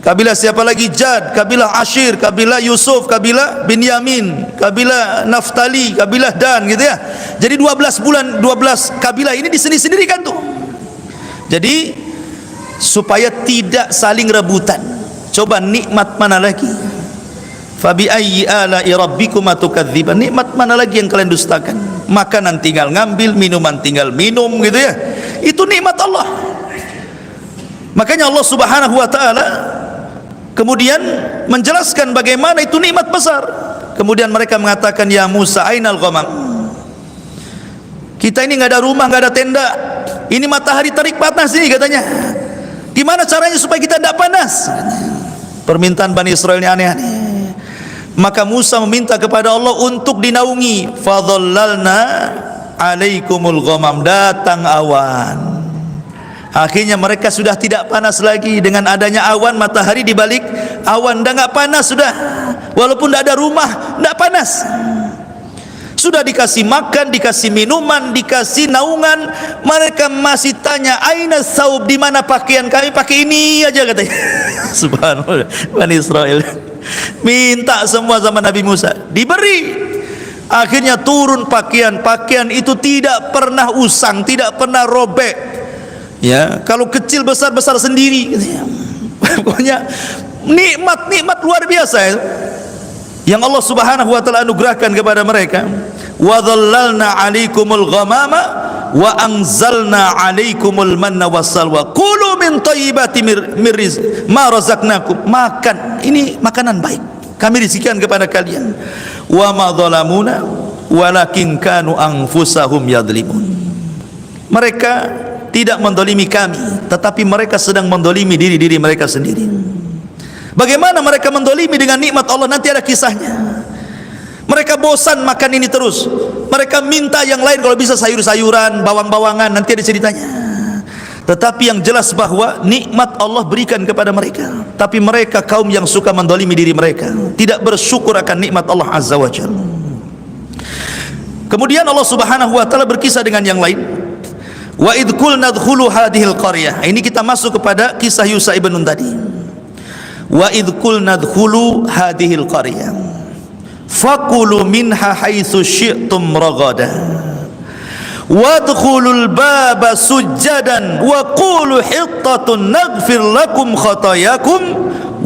Kabilah siapa lagi? Jad, kabilah Ashir, kabilah Yusuf, kabilah Binyamin, kabilah Naftali, kabilah Dan gitu ya. Jadi 12 kabilah ini disendiri-sendirikan tuh. Jadi supaya tidak saling rebutan. Coba nikmat mana lagi? Fabi ayyi ala'i rabbikuma tukadziban. Nikmat mana lagi yang kalian dustakan? Makanan tinggal ngambil, minuman tinggal minum gitu ya. Itu nikmat Allah. Makanya Allah Subhanahu wa taala kemudian menjelaskan bagaimana itu nikmat besar. Kemudian mereka mengatakan, ya Musa, ainal ghamam? Kita ini enggak ada rumah, enggak ada tenda. Ini matahari terik panas ini katanya. Gimana caranya supaya kita tidak panas? Permintaan Bani Israel ini aneh-aneh. Maka Musa meminta kepada Allah untuk dinaungi. Fadhallalna alaikumul ghamam. Datang awan. Akhirnya mereka sudah tidak panas lagi. Dengan adanya awan, matahari di balik awan, dah enggak panas sudah. Walaupun tidak ada rumah, tidak panas. Sudah dikasih makan, dikasih minuman, dikasih naungan, mereka masih tanya, aina saub, di mana pakaian kami? Pakai ini aja katanya. Subhanallah, Bani Israel minta semua sama Nabi Musa, diberi. Akhirnya turun pakaian itu tidak pernah usang, tidak pernah robek. Ya, kalau kecil besar sendiri. Pokoknya nikmat luar biasa ya, yang Allah Subhanahu wa taala anugerahkan kepada mereka. Wa dhallalna 'alaikumul ghamama wa anzalna 'alaikumul manna wassalwa. Kulu min thayyibati ma razaqnakum. Makan, ini makanan baik kami rizkikan kepada kalian. Wa ma dhalamuna walakin kanu anfusahum yadhlimun. Mereka tidak mendolimi kami, tetapi mereka sedang mendolimi diri mereka sendiri. Bagaimana mereka mendolimi dengan nikmat Allah? Nanti ada kisahnya. Mereka bosan makan ini terus. Mereka minta yang lain, kalau bisa sayur-sayuran, bawang-bawangan, nanti ada ceritanya. Tetapi yang jelas bahwa nikmat Allah berikan kepada mereka, tapi mereka kaum yang suka mendolimi diri mereka, tidak bersyukur akan nikmat Allah Azza wa Jalla. Kemudian Allah Subhanahu wa taala berkisah dengan yang lain. Wa idh qulna dkhulu hadhil qaryah. Ini kita masuk kepada kisah Yusha ibn Nun tadi. Wa idh qulna dkhulu hadhil qaryah fakulu minha haitsu syi'tum ragada wadkhulul baba sujjadan wa qulu hittatun naghfir lakum khatayakum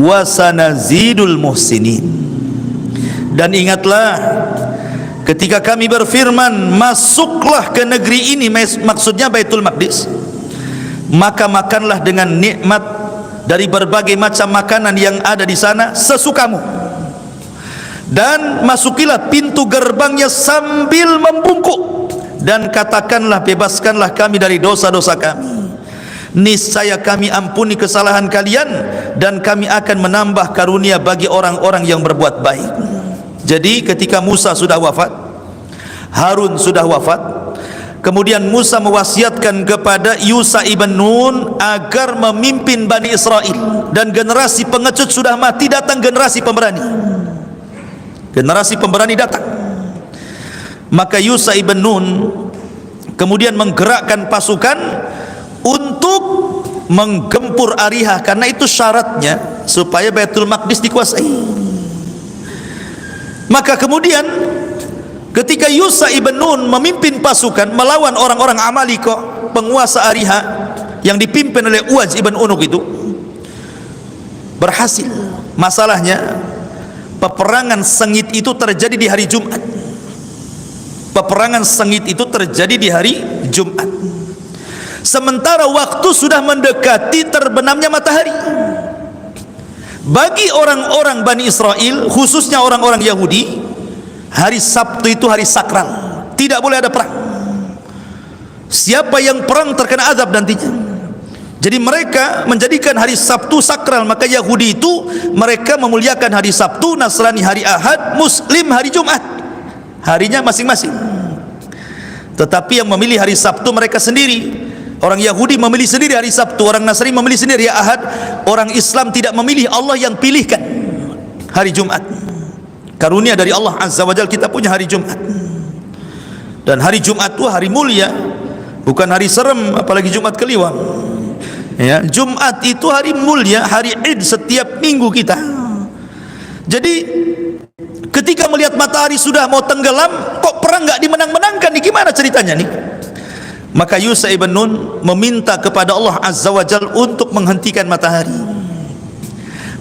wa sanazidul muhsinin. Dan ingatlah ketika kami berfirman, masuklah ke negeri ini, maksudnya Baitul Maqdis, maka makanlah dengan nikmat dari berbagai macam makanan yang ada di sana sesukamu, dan masukilah pintu gerbangnya sambil membungkuk, dan katakanlah, bebaskanlah kami dari dosa-dosa kami, niscaya kami ampuni kesalahan kalian, dan kami akan menambah karunia bagi orang-orang yang berbuat baik. Jadi ketika Musa sudah wafat, Harun sudah wafat, kemudian Musa mewasiatkan kepada Yusha ibn Nun agar memimpin Bani Israel, dan generasi pengecut sudah mati, datang generasi pemberani. Generasi pemberani datang. Maka Yusha ibn Nun kemudian menggerakkan pasukan untuk menggempur Ariha, karena itu syaratnya supaya Baitul Maqdis dikuasai. Maka kemudian ketika Yusha ibn Nun memimpin pasukan melawan orang-orang Amalika, penguasa Ariha yang dipimpin oleh Uwais ibn Unuk, itu berhasil. Masalahnya peperangan sengit itu terjadi di hari Jumat. Peperangan sengit itu terjadi di hari Jumat, sementara waktu sudah mendekati terbenamnya matahari. Bagi orang-orang Bani Israel, khususnya orang-orang Yahudi, hari Sabtu itu hari sakral, tidak boleh ada perang. Siapa yang perang terkena azab nantinya. Jadi mereka menjadikan hari Sabtu sakral. Maka Yahudi itu mereka memuliakan hari Sabtu, Nasrani hari Ahad, Muslim hari Jumat, harinya masing-masing. Tetapi yang memilih hari Sabtu mereka sendiri. Orang Yahudi memilih sendiri hari Sabtu, orang Nasrani memilih sendiri hari Ahad, orang Islam tidak memilih, Allah yang pilihkan hari Jumat. Karunia dari Allah Azza wa Jalla kita punya hari Jumat. Dan hari Jumat itu hari mulia, bukan hari serem, apalagi Jumat Kliwon. Ya, Jumat itu hari mulia, hari Id setiap minggu kita. Jadi ketika melihat matahari sudah mau tenggelam, kok perang nggak dimenang-menangkan nih, gimana ceritanya nih? Maka Yusha ibn Nun meminta kepada Allah Azza wa Jalla untuk menghentikan matahari.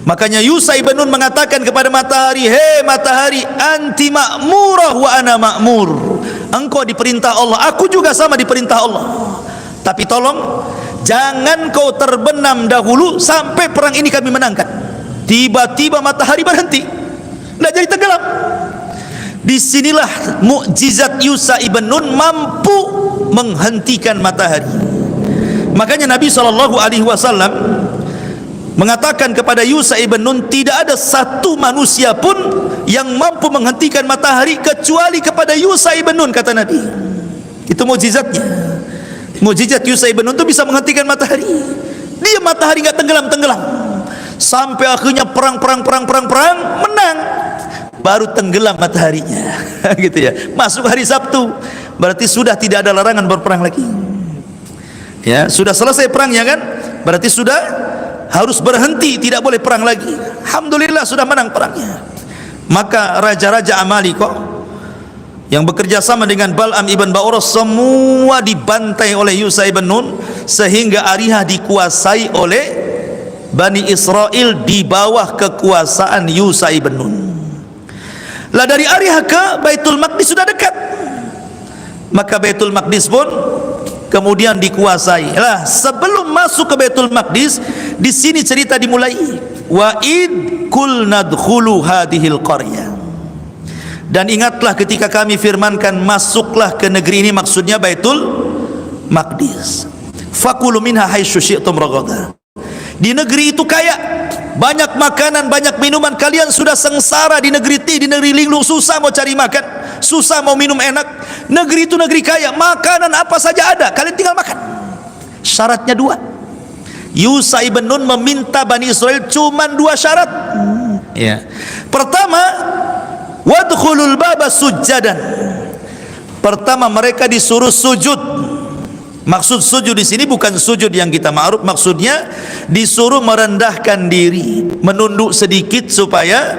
Makanya Yusha ibn Nun mengatakan kepada matahari, "Hei matahari, anti ma'murah wa ana ma'mur." Engkau diperintah Allah, aku juga sama diperintah Allah. Tapi tolong jangan kau terbenam dahulu sampai perang ini kami menangkan. Tiba-tiba matahari berhenti, tidak jadi tenggelam. Disinilah mukjizat Yusha ibn Nun mampu menghentikan matahari. Makanya Nabi SAW mengatakan kepada Yusha ibn Nun, tidak ada satu manusia pun yang mampu menghentikan matahari kecuali kepada Yusha ibn Nun, kata Nabi. Itu mukjizatnya. Mukjizat Yusha ibn Nun itu bisa menghentikan matahari. Dia matahari nggak tenggelam sampai akhirnya perang menang, baru tenggelam mataharinya. Gitu ya. Masuk hari Sabtu, berarti sudah tidak ada larangan berperang lagi. Ya, sudah selesai perangnya kan? Berarti sudah harus berhenti, tidak boleh perang lagi. Alhamdulillah sudah menang perangnya. Maka raja-raja Amalika yang bekerja sama dengan Bal'am ibn Ba'urah semua dibantai oleh Yusha ibn Nun, sehingga Ariha dikuasai oleh Bani Israel di bawah kekuasaan Yusha ibn Nun. Lah dari Ariha ke Baitul Maqdis sudah dekat, maka Baitul Maqdis pun kemudian dikuasai. Lah sebelum masuk ke Baitul Maqdis, di sini cerita dimulai. Wa id kul nadkhulu hadhil qaryah. Dan ingatlah ketika kami firmankan masuklah ke negeri ini, maksudnya Baitul Maqdis. Fakulu minha haitsu syi'tum ragada. Di negeri itu kaya, banyak makanan, banyak minuman. Kalian sudah sengsara di negeri Ti, di negeri linglung, susah mau cari makan, susah mau minum enak. Negeri itu negeri kaya, makanan apa saja ada, kalian tinggal makan. Syaratnya dua. Yusha ibn Nun meminta Bani Israel cuma dua syarat. Ya. Pertama, wadkhulul baba sujjadan. Pertama, mereka disuruh sujud. Maksud sujud di sini bukan sujud yang kita ma'ruf, maksudnya disuruh merendahkan diri, menunduk sedikit supaya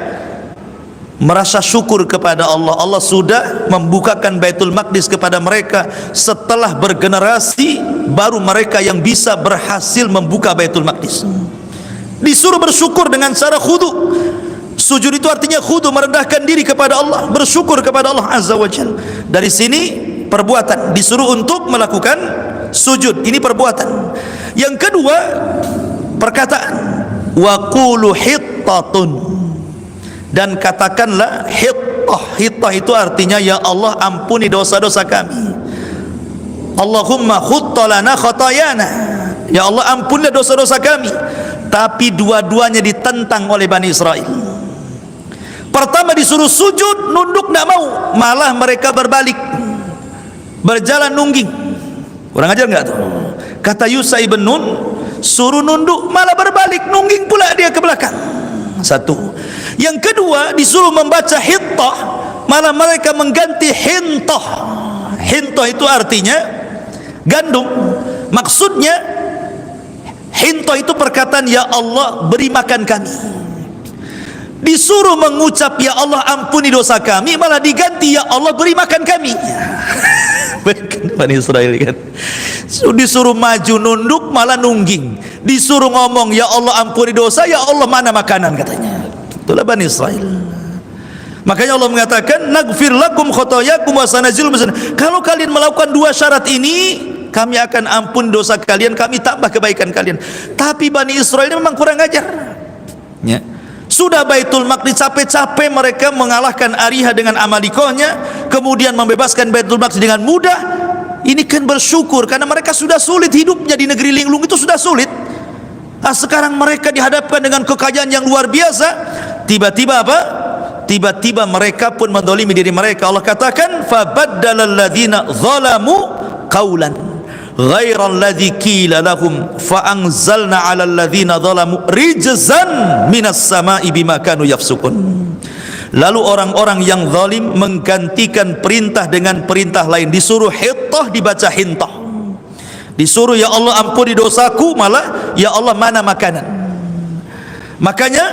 merasa syukur kepada Allah. Allah sudah membukakan Baitul Maqdis kepada mereka. Setelah bergenerasi, baru mereka yang bisa berhasil membuka Baitul Maqdis. Disuruh bersyukur dengan cara khudu. Sujud itu artinya khudu, merendahkan diri kepada Allah, bersyukur kepada Allah Azza wa Jalla. Dari sini perbuatan, disuruh untuk melakukan sujud, ini perbuatan. Yang kedua, perkataan, wa qulu hittatun, dan katakanlah hittah. Hittah itu artinya, ya Allah ampuni dosa-dosa kami. Allahumma khutta lana khatayana, ya Allah ampunilah dosa-dosa kami. Tapi dua-duanya ditentang oleh Bani Israel. Pertama disuruh sujud, nunduk tidak mau, malah mereka berbalik, berjalan nungging. Kurang ajar enggak tuh? Kata Yusha ibn Nun, suruh nunduk malah berbalik, nungging pula dia ke belakang. Satu. Yang kedua, disuruh membaca hittah, malah mereka mengganti hintah. Hintah itu artinya gandum. Maksudnya hintah itu perkataan, ya Allah beri makan kami. Disuruh mengucap ya Allah ampuni dosa kami, malah diganti ya Allah beri makan kami. Bani Israel kan, disuruh maju nunduk malah nungging, disuruh ngomong ya Allah ampuni dosa, ya Allah mana makanan, katanya. Itulah Bani Israel. Makanya Allah mengatakan naghfir lakum khotoyakum wa sanazil. Kalau kalian melakukan dua syarat ini, kami akan ampun dosa kalian, kami tambah kebaikan kalian. Tapi Bani Israel ini memang kurang ajar ya. Sudah Baitul Maqdis, capek-capek mereka mengalahkan Ariha dengan Amalikohnya, kemudian membebaskan Baitul Maqdis dengan mudah. Ini kan bersyukur karena mereka sudah sulit hidupnya di negeri linglung, itu sudah sulit. Nah, sekarang mereka dihadapkan dengan kekayaan yang luar biasa. Tiba-tiba apa? Tiba-tiba mereka pun mendolimi diri mereka. Allah katakan fabaddalal ladzina zalamu qaulan, ghairal ladzi qila lahum fa anzalna 'alal ladzina zalamu rijzan minas sama'i bima kanu yafsukun. Lalu orang-orang yang zalim menggantikan perintah dengan perintah lain. Disuruh hittah dibaca hintah, disuruh ya Allah ampuni dosaku malah ya Allah mana makanan. Makanya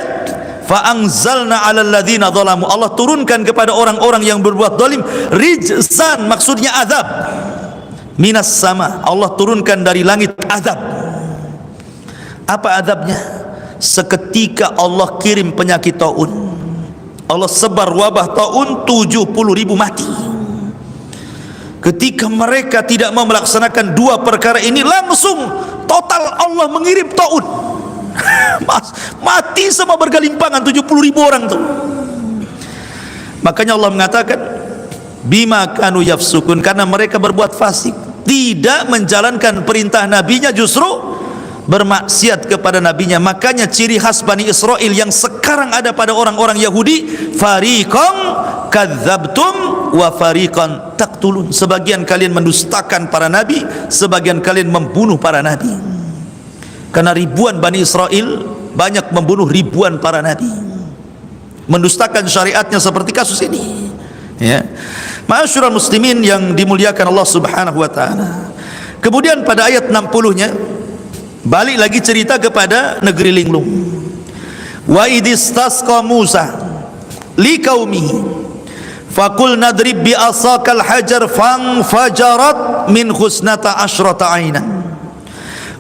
fa anzalna 'alal ladzina zalamu, Allah turunkan kepada orang-orang yang berbuat zalim rijzan, maksudnya azab. Minas sama, Allah turunkan dari langit azab. Apa azabnya? Seketika Allah kirim penyakit taun, Allah sebar wabah taun, 70.000 mati. Ketika mereka tidak mau melaksanakan dua perkara ini, langsung total Allah mengirim taun. Mati semua bergelimpangan 70.000 orang tuh. Makanya Allah mengatakan bima kanu yafsukun, karena mereka berbuat fasik, tidak menjalankan perintah nabinya, justru bermaksiat kepada nabinya. Makanya ciri khas Bani Israel yang sekarang ada pada orang-orang Yahudi, fariqan kadzabtum wa fariqan taqtulun. Sebagian kalian mendustakan para nabi, sebagian kalian membunuh para nabi. Karena ribuan Bani Israel banyak membunuh ribuan para nabi, mendustakan syariatnya seperti kasus ini. Ya, ma'asyiral muslimin yang dimuliakan Allah Subhanahu wa taala. Kemudian pada ayat 60-nya balik lagi cerita kepada negeri linglung. Wa idistasqa Musa liqaumihi faqul nadrib bi asaqal hajar fanfajarat min husnata asyrata ainan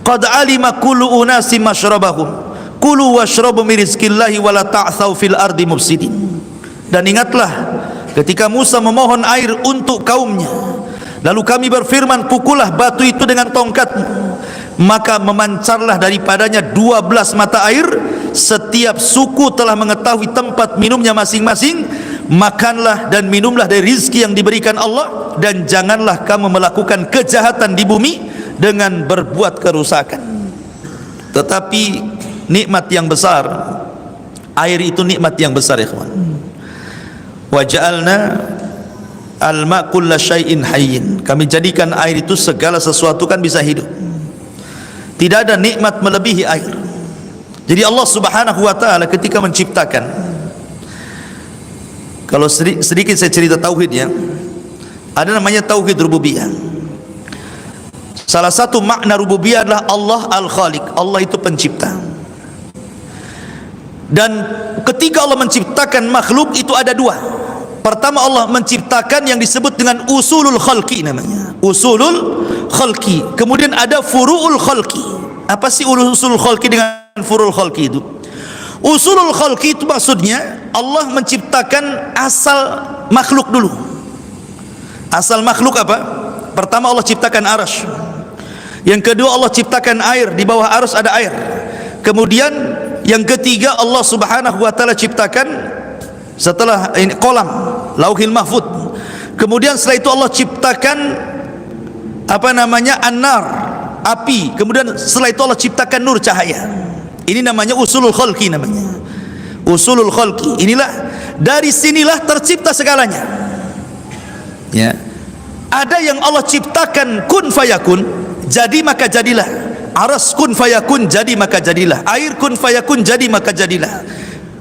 qad alima kullu unasim masyrabahum kulu washrabu min rizqillahi wa la ta'thaw fil ardi mufsidin. Dan ingatlah ketika Musa memohon air untuk kaumnya, lalu kami berfirman, pukullah batu itu dengan tongkatmu, maka memancarlah daripadanya 12 mata air. Setiap suku telah mengetahui tempat minumnya masing-masing. Makanlah dan minumlah dari rizki yang diberikan Allah, dan janganlah kamu melakukan kejahatan di bumi dengan berbuat kerusakan. Tetapi nikmat yang besar, air itu nikmat yang besar ya kawan. Wa ja'alna al-ma' kulla syai'in hayyin, kami jadikan air itu segala sesuatu kan bisa hidup. Tidak ada nikmat melebihi air. Jadi Allah Subhanahu wa taala ketika menciptakan, kalau sedikit saya cerita tauhid ya, ada namanya tauhid rububiyah. Salah satu makna rububiyah adalah Allah al-Khaliq, Allah itu pencipta. Dan ketika Allah menciptakan makhluk itu ada dua. Pertama, Allah menciptakan yang disebut dengan usulul khalqi namanya, usulul khalqi. Kemudian ada furu'ul khalqi. Apa sih usulul khalqi dengan furu'ul khalqi itu? Usulul khalqi itu maksudnya Allah menciptakan asal makhluk dulu. Asal makhluk apa? Pertama Allah ciptakan arasy. Yang kedua Allah ciptakan air, di bawah arasy ada air. Kemudian yang ketiga Allah Subhanahu wa taala ciptakan setelah ini kolam, lauhil mahfud. Kemudian setelah itu Allah ciptakan apa namanya, an-nar, api. Kemudian setelah itu Allah ciptakan nur, cahaya. Ini namanya usulul khalqi namanya. Usulul khalqi. Inilah, dari sinilah tercipta segalanya. Ya. Ada yang Allah ciptakan kun fayakun, jadi maka jadilah. Aras kun fayakun, jadi maka jadilah. Air kun fayakun, jadi maka jadilah.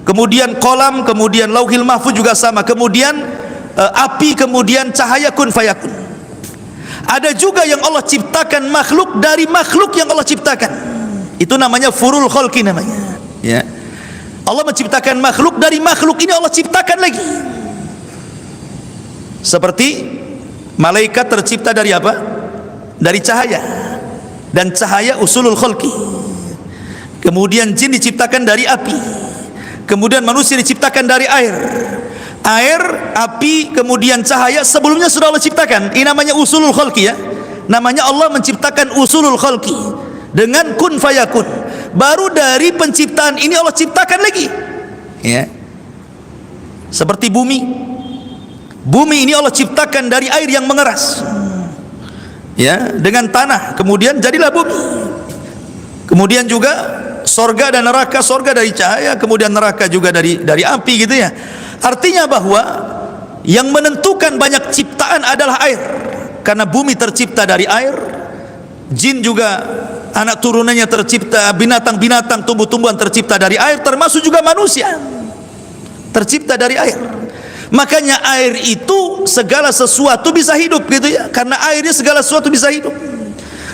Kemudian kolam, kemudian lauhil mahfuz juga sama. Kemudian api, kemudian cahaya kun fayakun. Ada juga yang Allah ciptakan makhluk dari makhluk yang Allah ciptakan. Itu namanya furul khalqi namanya. Ya. Allah menciptakan makhluk dari makhluk ini Allah ciptakan lagi. Seperti malaikat tercipta dari apa? Dari cahaya. Dan cahaya usulul khalqi. Kemudian jin diciptakan dari api. Kemudian manusia diciptakan dari air. Air, api, kemudian cahaya sebelumnya sudah Allah ciptakan. Ini namanya usulul khalqi ya. Namanya Allah menciptakan usulul khalqi dengan kun fayakun. Baru dari penciptaan ini Allah ciptakan lagi. Ya. Seperti bumi. Bumi ini Allah ciptakan dari air yang mengeras. Ya, dengan tanah, kemudian jadilah bumi. Kemudian juga sorga dan neraka, sorga dari cahaya, kemudian neraka juga dari api gitu ya. Artinya bahwa yang menentukan banyak ciptaan adalah air. Karena bumi tercipta dari air, Jin juga anak turunannya tercipta, binatang-binatang, tumbuh-tumbuhan tercipta dari air, termasuk juga manusia tercipta dari air. Makanya air itu segala sesuatu bisa hidup gitu ya, karena airnya segala sesuatu bisa hidup.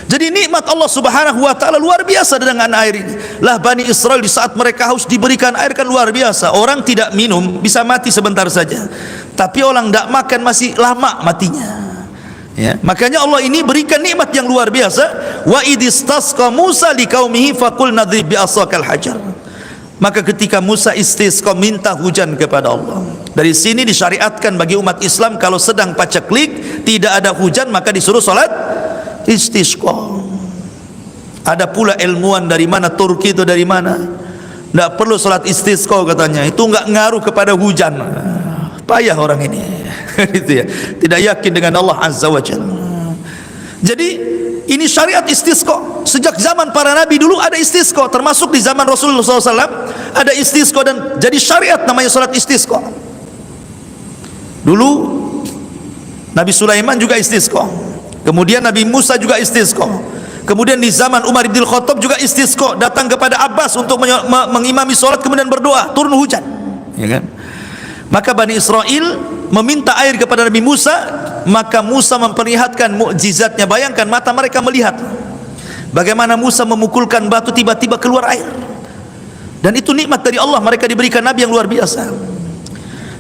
Jadi nikmat Allah Subhanahu wa taala luar biasa dengan air ini. Lah Bani Israel di saat mereka haus diberikan air kan luar biasa. Orang tidak minum bisa mati sebentar saja, tapi orang tidak makan masih lama matinya. Ya, makanya Allah ini berikan nikmat yang luar biasa. Wa idistasqa Musa liqaumihi faqul nadrib bi'asakal hajar. Maka ketika Musa istisqa, minta hujan kepada Allah. Dari sini disyariatkan bagi umat Islam kalau sedang paceklik tidak ada hujan maka disuruh salat istisqa. Ada pula ilmuwan dari mana, Turki itu dari mana, tidak perlu salat istisqa katanya, itu enggak ngaruh kepada hujan. Payah orang ini. Gitu ya, tidak yakin dengan Allah Azza wa Jalla. Jadi ini syariat istisqa. Sejak zaman para nabi dulu ada istisqa, termasuk di zaman Rasulullah SAW ada istisqa, dan jadi syariat namanya salat istisqa. Dulu Nabi Sulaiman juga istisqa, kemudian Nabi Musa juga istisqa, kemudian di zaman Umar bin Khattab juga istisqa, datang kepada Abbas untuk mengimami salat kemudian berdoa turun hujan, ya kan? Maka Bani Israel meminta air kepada Nabi Musa, maka Musa memperlihatkan mukjizatnya. Bayangkan mata mereka melihat bagaimana Musa memukulkan batu tiba-tiba keluar air, dan itu nikmat dari Allah, mereka diberikan nabi yang luar biasa.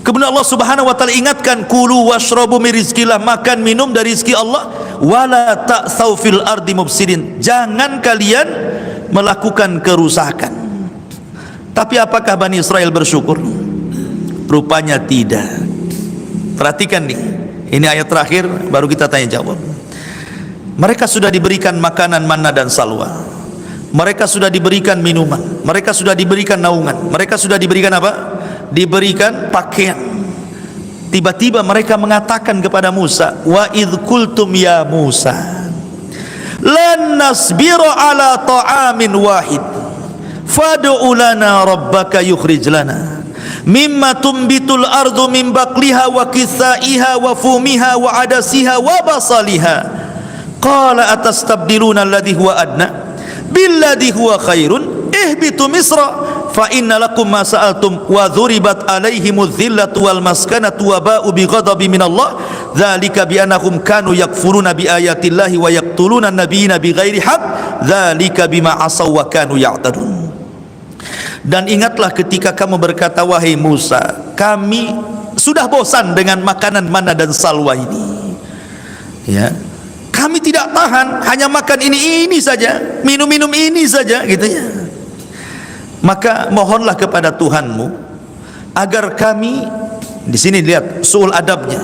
Kemudian Allah Subhanahu wa taala ingatkan, kulu washrabu min rizqillah, makan minum dari rezeki Allah, wala ta'tsaw fil ardi mufsidin, jangan kalian melakukan kerusakan. Tapi apakah Bani Israel bersyukur? Rupanya tidak. Perhatikan nih, ini ayat terakhir baru kita tanya jawab. Mereka sudah diberikan makanan manna dan salwa, mereka sudah diberikan minuman, mereka sudah diberikan naungan, mereka sudah diberikan apa? Diberikan pakaian. Tiba-tiba mereka mengatakan kepada Musa, wa idh qultum ya Musa lan nasbiru ala ta'amin wahid fad'u lana rabbaka yukhrij lana mimma tumbitul ardu min baqliha wa kithaiha wa fumiha wa adasiha wa basaliha qala atastabdiluna alladhi huwa adna billadhi huwa khairun ihbitu misra fa inna lakum ma sa'altum wa dhuribat alaihimudz dhillatu wal maskanatu wa ba'u bi ghadabin minallah dzalika bi annahum kanu yakfuruna bi ayatillahi wa yaqtuluna an-nabiyina bighairi haqq dzalika bima asaw wa kanu ya'tadun. Dan ingatlah ketika kamu berkata, wahai Musa, kami sudah bosan dengan makanan manna dan salwa ini, ya, kami tidak tahan hanya makan ini saja, minum ini saja, gitu ya. Maka mohonlah kepada Tuhanmu agar kami, di sini lihat suul adabnya,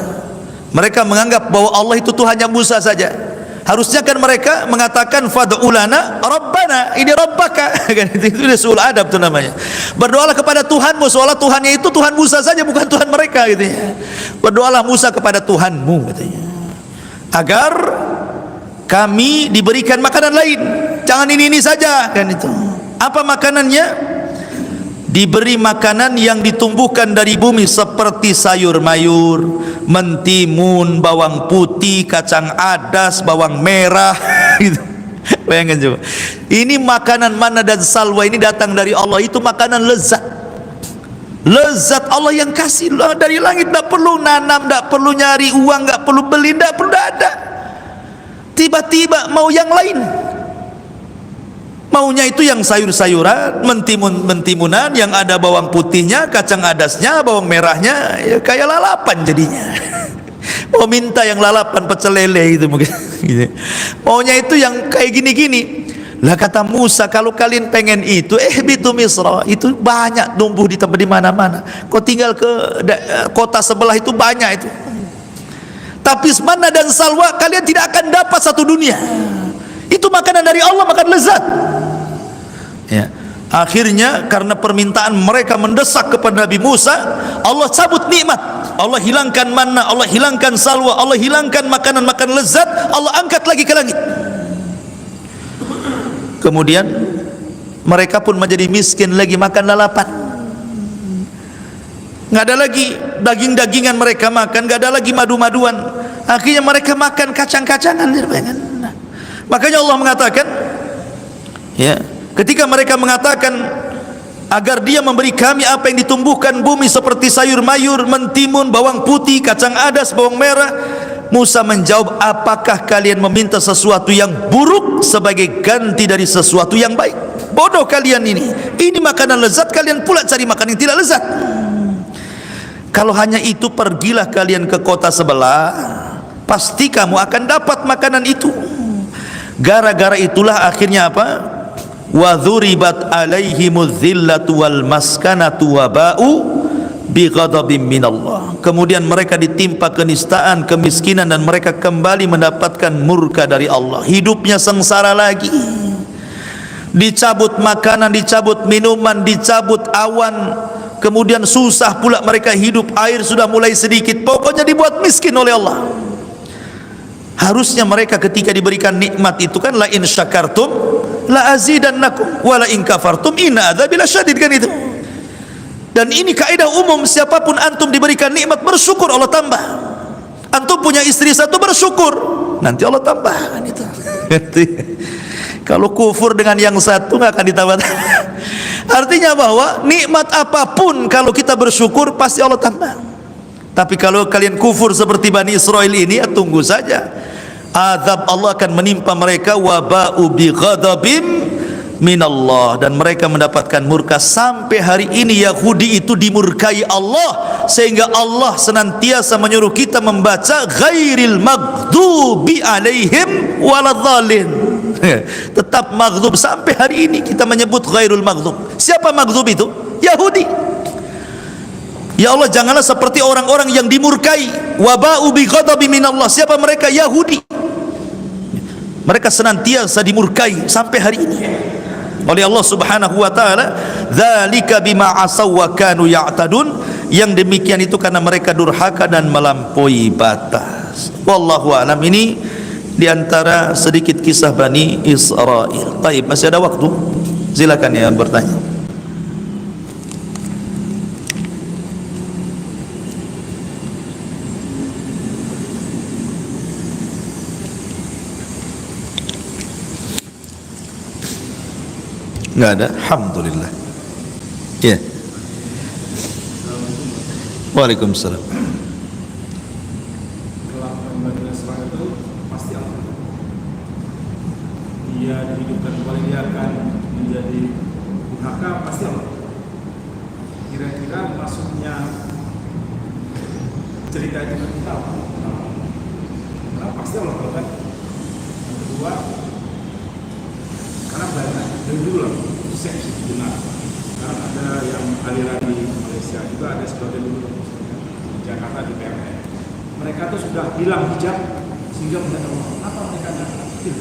mereka menganggap bahwa Allah itu Tuhannya Musa saja. Harusnya kan mereka mengatakan fad'u lana rabbana, ini rabbaka, kan itu suul adab itu namanya. Berdoalah kepada Tuhanmu, seolah Tuhannya itu Tuhan Musa saja, bukan Tuhan mereka, gitu ya. Berdoalah Musa kepada Tuhanmu, katanya, agar kami diberikan makanan lain, jangan ini saja, kan itu. Apa makanannya? Diberi makanan yang ditumbuhkan dari bumi seperti sayur mayur, mentimun, bawang putih, kacang adas, bawang merah. Gitu. Bayangkan coba. Ini makanan manna dan salwa ini datang dari Allah, itu makanan lezat. Lezat Allah yang kasih dari langit, tidak perlu nanam, tidak perlu nyari uang, tidak perlu beli, tidak perlu ada. Tiba-tiba mau yang lain. Maunya itu yang sayur-sayuran, mentimunan yang ada bawang putihnya, kacang adasnya, bawang merahnya, ya kayak lalapan jadinya. Mau minta yang lalapan pecel lele itu mungkin. Maunya itu yang kayak gini-gini. Lah kata Musa, kalau kalian pengen itu, bitu Misra, itu banyak tumbuh di tempat di mana-mana. Kau tinggal ke kota sebelah itu banyak itu. Tapi manna dan salwa kalian tidak akan dapat satu dunia. Itu makanan dari Allah, makan lezat. Ya. Akhirnya karena permintaan mereka mendesak kepada Nabi Musa, Allah cabut nikmat, Allah hilangkan manna, Allah hilangkan salwa, Allah hilangkan makanan-makanan lezat, Allah angkat lagi ke langit. Kemudian mereka pun menjadi miskin lagi, makan lalapan. Nggak ada lagi daging-dagingan mereka makan, nggak ada lagi madu-maduan. Akhirnya mereka makan kacang-kacangan. Makanya Allah mengatakan, ya, ketika mereka mengatakan agar dia memberi kami apa yang ditumbuhkan bumi seperti sayur mayur, mentimun, bawang putih, kacang adas, bawang merah, Musa menjawab, apakah kalian meminta sesuatu yang buruk sebagai ganti dari sesuatu yang baik? Bodoh kalian ini makanan lezat, kalian pula cari makanan yang tidak lezat. Kalau hanya itu, pergilah kalian ke kota sebelah, pasti kamu akan dapat makanan itu. Gara-gara itulah akhirnya apa? Wa dzuribat alaihimudz zillatu wal maskanatu wa ba'u bighadabim minallah. Kemudian mereka ditimpa kenistaan, kemiskinan, dan mereka kembali mendapatkan murka dari Allah. Hidupnya sengsara lagi. Dicabut makanan, dicabut minuman, dicabut awan, kemudian susah pula mereka hidup, air sudah mulai sedikit, pokoknya dibuat miskin oleh Allah. Harusnya mereka ketika diberikan nikmat itu kan, la in syakartum la azidannakum wa la in kafartum inna adzabi lasyadid, kan itu. Dan ini kaidah umum, siapapun antum diberikan nikmat, bersyukur, Allah tambah. Antum punya istri satu, bersyukur, nanti Allah tambah, kan itu. Kalau kufur dengan yang satu nggak akan ditambah. Artinya bahwa nikmat apapun kalau kita bersyukur pasti Allah tambah. Tapi kalau kalian kufur seperti Bani Israel ini, ya tunggu saja, azab Allah akan menimpa mereka, waba'u bi ghadabim minallah, dan mereka mendapatkan murka. Sampai hari ini Yahudi itu dimurkai Allah, sehingga Allah senantiasa menyuruh kita membaca ghairil maghdubi alaihim waladhdallin. Tetap maghdub sampai hari ini kita menyebut ghairul maghdub. Siapa maghdub itu? Yahudi. Ya Allah, janganlah seperti orang-orang yang dimurkai. Waba'u bi ghadabi minallah. Siapa mereka? Yahudi. Mereka senantiasa dimurkai sampai hari ini oleh Allah Subhanahu wa taala. Dzalika bima asaw wa kanu ya'tadun. Yang demikian itu karena mereka durhaka dan melampaui batas. Wallahu a'lam. Ini di antara sedikit kisah Bani Israel. Baik, masih ada waktu, silakan yang bertanya. Enggak ada? Alhamdulillah. Ya. Waalaikumsalam. Dia dihidupkan kembali, dia akan menjadi durhaka, pasti Allah. Kira-kira maksudnya cerita itu kita tahu, nah, pasti Allah tahu kan. Yang kedua, karena banyak dari dulu lah itu seks itu benar. Karena ada yang aliran di Malaysia juga, ada sebagian dulu di Jakarta di PRN. Mereka tuh sudah bilang hijab sehingga mereka apa mereka tidak aktif.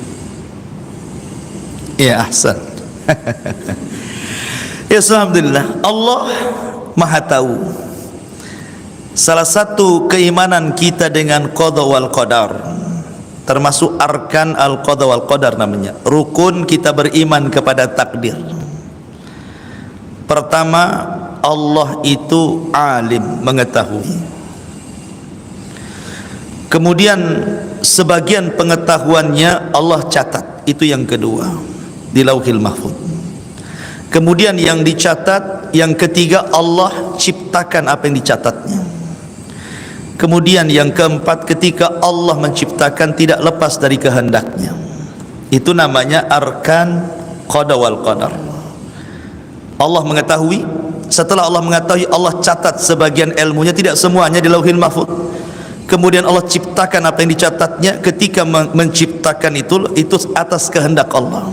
Ya, ahsan. Ya, alhamdulillah, Allah Maha tahu. Salah satu keimanan kita dengan qada wal qadar, termasuk arkan al qada wal qadar namanya, rukun kita beriman kepada takdir. Pertama, Allah itu alim, mengetahui. Kemudian sebagian pengetahuannya Allah catat, itu yang kedua, di Lauhil Mahfuz. Kemudian yang dicatat, yang ketiga, Allah ciptakan apa yang dicatatnya. Kemudian yang keempat, ketika Allah menciptakan tidak lepas dari kehendaknya. Itu namanya arkan qada wal qadar. Allah mengetahui, setelah Allah mengetahui, Allah catat sebagian ilmunya, tidak semuanya di Lauhil Mahfuz. Kemudian Allah ciptakan apa yang dicatatnya. Ketika menciptakan itu atas kehendak Allah.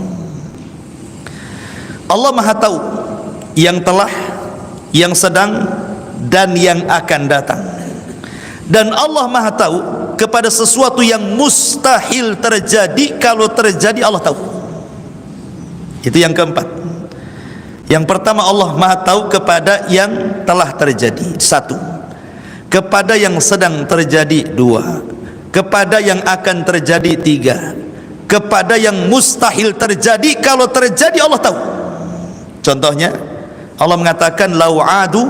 Allah Maha tahu yang telah, yang sedang, dan yang akan datang. Dan Allah Maha tahu kepada sesuatu yang mustahil terjadi. Kalau terjadi Allah tahu. Itu yang keempat. Yang pertama, Allah Maha tahu kepada yang telah terjadi, satu. Kepada yang sedang terjadi, dua. Kepada yang akan terjadi, tiga. Kepada yang mustahil terjadi, kalau terjadi Allah tahu. Contohnya, Allah mengatakan lau adu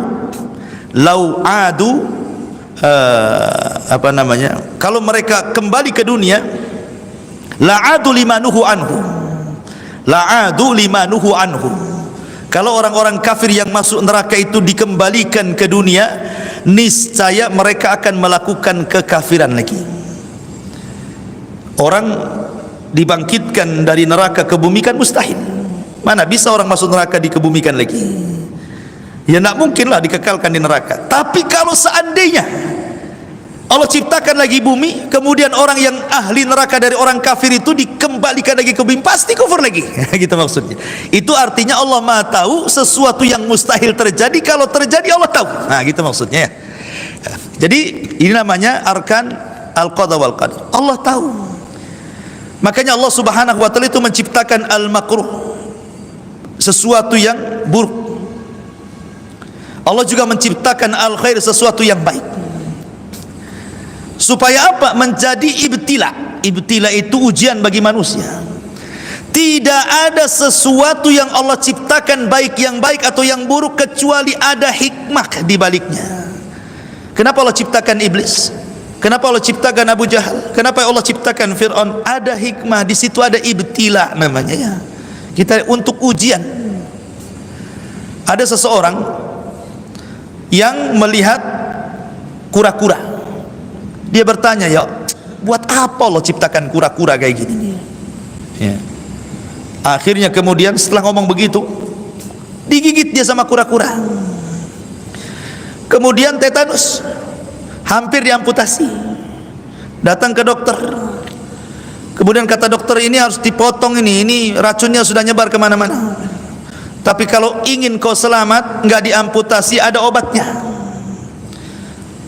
apa namanya, kalau mereka kembali ke dunia, la'adu limanuhu anhu, la'adu limanuhu anhu. Kalau orang-orang kafir yang masuk neraka itu dikembalikan ke dunia, niscaya mereka akan melakukan kekafiran lagi. Orang dibangkitkan dari neraka ke bumi kan mustahil. Mana bisa orang masuk neraka dikebumikan lagi? Ya tidak mungkinlah dikekalkan di neraka. Tapi kalau seandainya Allah ciptakan lagi bumi, kemudian orang yang ahli neraka dari orang kafir itu dikembalikan lagi ke bumi, pasti kufur lagi. Gitu maksudnya. Itu artinya Allah Maha tahu sesuatu yang mustahil terjadi, kalau terjadi Allah tahu. Nah, gitu maksudnya. Jadi ini namanya arkan al-qada wal qadar. Allah tahu. Makanya Allah Subhanahu wa taala itu menciptakan al-makruh, sesuatu yang buruk. Allah juga menciptakan al-khair, sesuatu yang baik. Supaya apa? Menjadi ibtila. Ibtila itu ujian bagi manusia. Tidak ada sesuatu yang Allah ciptakan baik yang baik atau yang buruk kecuali ada hikmah di baliknya. Kenapa Allah ciptakan iblis? Kenapa Allah ciptakan Abu Jahal? Kenapa Allah ciptakan Fir'aun? Ada hikmah di situ, ada ibtila namanya ya. Kita untuk ujian. Ada seseorang yang melihat kura-kura. Dia bertanya, ya buat apa Allah ciptakan kura-kura kayak gini? Ya. Akhirnya kemudian setelah ngomong begitu, digigit dia sama kura-kura. Kemudian tetanus, hampir diamputasi. Datang ke dokter. Kemudian kata dokter, ini harus dipotong, ini racunnya sudah nyebar kemana-mana. Tapi kalau ingin kau selamat, nggak diamputasi, ada obatnya.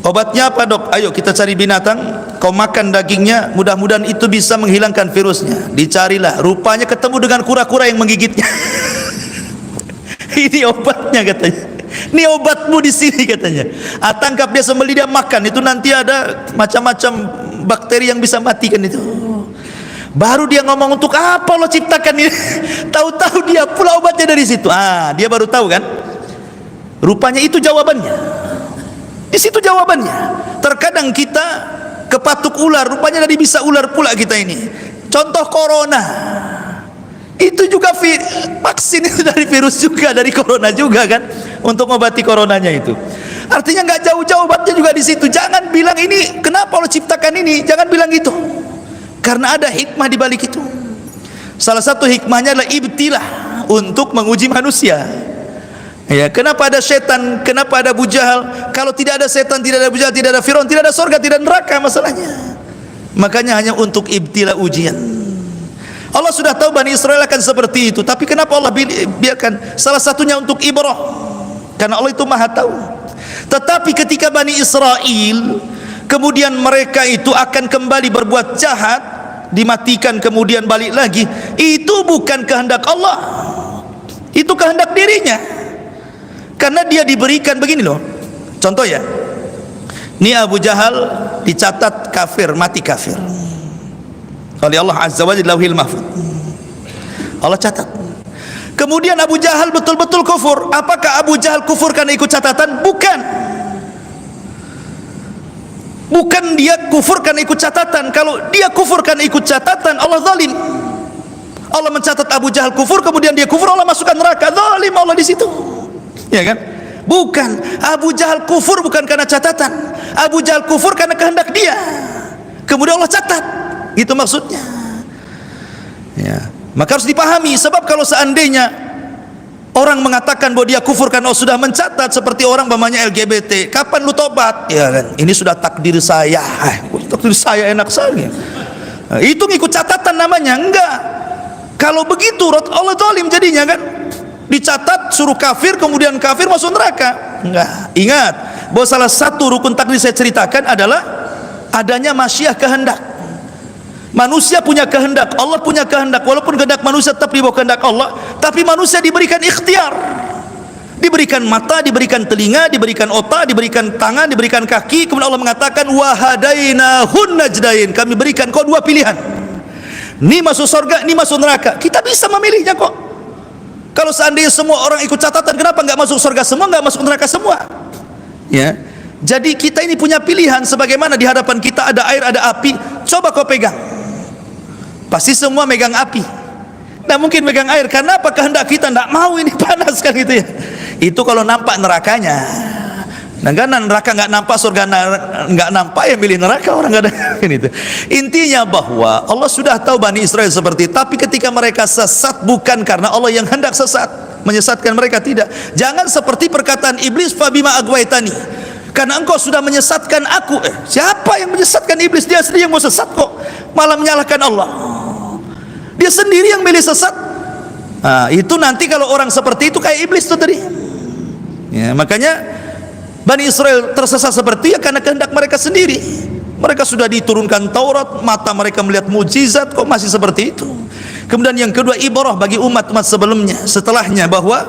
Obatnya apa dok? Ayo kita cari binatang, kau makan dagingnya, mudah-mudahan itu bisa menghilangkan virusnya. Dicarilah, rupanya ketemu dengan kura-kura yang menggigitnya. Ini obatnya katanya. Ini obatmu di sini katanya. Tangkap dia, sembelih dia, makan. Itu nanti ada macam-macam bakteri yang bisa matikan itu. Baru dia ngomong, untuk apa lo ciptakan ini? Tahu-tahu dia pula obatnya dari situ. Dia baru tahu kan? Rupanya itu jawabannya. Di situ jawabannya. Terkadang kita kepatuk ular, rupanya tadi bisa ular pula kita ini. Contoh corona. Itu juga vaksin itu dari virus juga, dari corona juga kan, untuk mengobati coronanya itu. Artinya nggak jauh-jauh obatnya juga di situ. Jangan bilang ini kenapa Allah ciptakan ini, jangan bilang gitu. Karena ada hikmah di balik itu. Salah satu hikmahnya adalah ibtilah, untuk menguji manusia. Ya, kenapa ada setan? Kenapa ada Abu Jahal? Kalau tidak ada setan, tidak ada Abu Jahal, tidak ada Fir'aun, tidak ada surga, tidak ada neraka masalahnya. Makanya hanya untuk ibtila, ujian. Allah sudah tahu Bani Israel akan seperti itu, tapi kenapa Allah biarkan? Salah satunya untuk ibrah, karena Allah itu maha tahu. Tetapi ketika Bani Israel kemudian mereka itu akan kembali berbuat jahat, dimatikan kemudian balik lagi, itu bukan kehendak Allah, itu kehendak dirinya. Karena dia diberikan begini loh. Contoh ya, ini Abu Jahal dicatat kafir, mati kafir oleh Allah Azza wa Jalla, Lauhil Mahfuz. Allah catat. Kemudian Abu Jahal betul-betul kufur. Apakah Abu Jahal kufur karena ikut catatan? Bukan. Bukan dia kufur karena ikut catatan. Kalau dia kufur karena ikut catatan, Allah zalim. Allah mencatat Abu Jahal kufur, kemudian dia kufur, Allah masukkan neraka. Zalim Allah di situ. Ya kan? Bukan. Abu Jahal kufur bukan karena catatan. Abu Jahal kufur karena kehendak dia. Kemudian Allah catat. Itu maksudnya. Ya. Maka harus dipahami. Sebab kalau seandainya orang mengatakan bahwa dia kufur karena Allah sudah mencatat, seperti orang namanya LGBT, kapan lu tobat? Ya kan? Ini sudah takdir saya. Takdir saya enak saja. Nah, itu ngikut catatan namanya. Enggak. Kalau begitu Allah zalim jadinya kan? Dicatat suruh kafir, kemudian kafir masuk neraka. Enggak. Ingat bahwa salah satu rukun takdir saya ceritakan adalah adanya masyiah, kehendak. Manusia punya kehendak, Allah punya kehendak. Walaupun kehendak manusia tetap di bawah kehendak Allah, tapi manusia diberikan ikhtiar. Diberikan mata, diberikan telinga, diberikan otak, diberikan tangan, diberikan kaki. Kemudian Allah mengatakan wahadainahun najdain. Kami berikan kau dua pilihan. Ini masuk surga, ini masuk neraka. Kita bisa memilihnya kok. Kalau seandainya semua orang ikut catatan, kenapa nggak masuk surga semua, nggak masuk neraka semua? Ya, jadi kita ini punya pilihan. Sebagaimana di hadapan kita ada air, ada api. Coba kau pegang. Pasti semua megang api. Nggak mungkin megang air. Karena apa? Kehendak kita nggak mau ini panas kan gitu ya. Itu kalau nampak nerakanya. Nah karena neraka nggak nampak, surga nggak nampak, ya milih neraka orang nggak ada. Gitu. Intinya bahwa Allah sudah tahu Bani Israel seperti itu. Tapi ketika mereka sesat bukan karena Allah yang hendak sesat, menyesatkan mereka, tidak. Jangan seperti perkataan iblis, fabima agwaitani, karena engkau sudah menyesatkan aku. Siapa yang menyesatkan iblis? Dia sendiri yang mau sesat kok, malah menyalahkan Allah. Dia sendiri yang milih sesat. Nah, itu nanti kalau orang seperti itu kayak iblis itu tadi. Ya, makanya Bani Israel tersesat seperti itu ya karena kehendak mereka sendiri. Mereka sudah diturunkan Taurat, mata mereka melihat mukjizat, kok masih seperti itu. Kemudian yang kedua, ibarah bagi umat-umat sebelumnya, setelahnya, bahwa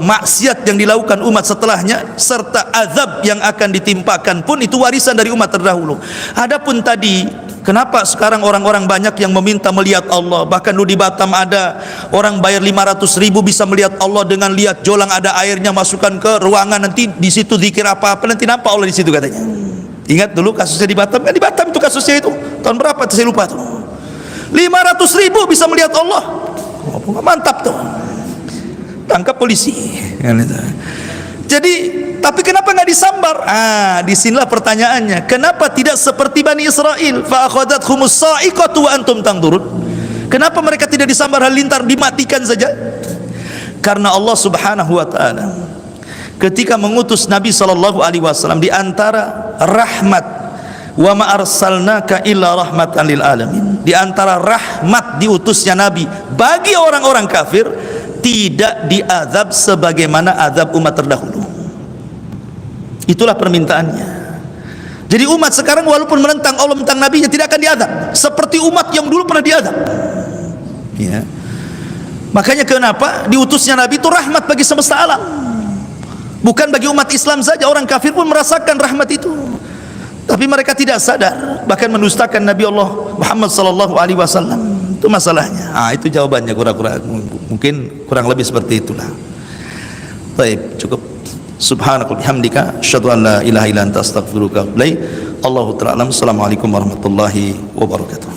maksiat yang dilakukan umat setelahnya serta azab yang akan ditimpakan pun itu warisan dari umat terdahulu. Adapun tadi, kenapa sekarang orang-orang banyak yang meminta melihat Allah? Bahkan dulu di Batam ada orang bayar 500.000 bisa melihat Allah dengan lihat jolang ada airnya, masukkan ke ruangan, nanti di situ zikir apa-apa nanti nampak Allah di situ katanya. Ingat dulu kasusnya di Batam? Kan di Batam itu kasusnya itu. Tahun berapa tuh saya lupa tuh. 500.000 bisa melihat Allah. Oh, mantap tuh. Tangkap polisi. Jadi, tapi kenapa nggak disambar? Disinilah pertanyaannya. Kenapa tidak seperti Bani Israel? Fa akhadhathumus sa'iqatu wa antum tanzurun. Kenapa mereka tidak disambar halilintar, dimatikan saja? Karena Allah Subhanahu wa taala ketika mengutus Nabi sallallahu alaihi wasallam, di antara rahmat, wa ma arsalnaka illa rahmatan lil alamin, di antara rahmat diutusnya Nabi bagi orang-orang kafir, tidak diazab sebagaimana azab umat terdahulu. Itulah permintaannya. Jadi umat sekarang walaupun menentang Allah, menentang Nabinya, tidak akan diazab seperti umat yang dulu pernah diazab. Ya. Makanya kenapa diutusnya Nabi itu rahmat bagi semesta alam, bukan bagi umat Islam saja. Orang kafir pun merasakan rahmat itu, tapi mereka tidak sadar, bahkan mendustakan Nabi Allah Muhammad sallallahu alaihi wasallam. Itu masalahnya. Itu jawabannya, mungkin kurang lebih seperti itulah. Baik, cukup. Subhanakallahumma bihamdika asyhadu an la ilaha illa anta astaghfiruka wa atubu ilaik. Allahu ta'ala alam. Assalamualaikum warahmatullahi wabarakatuh.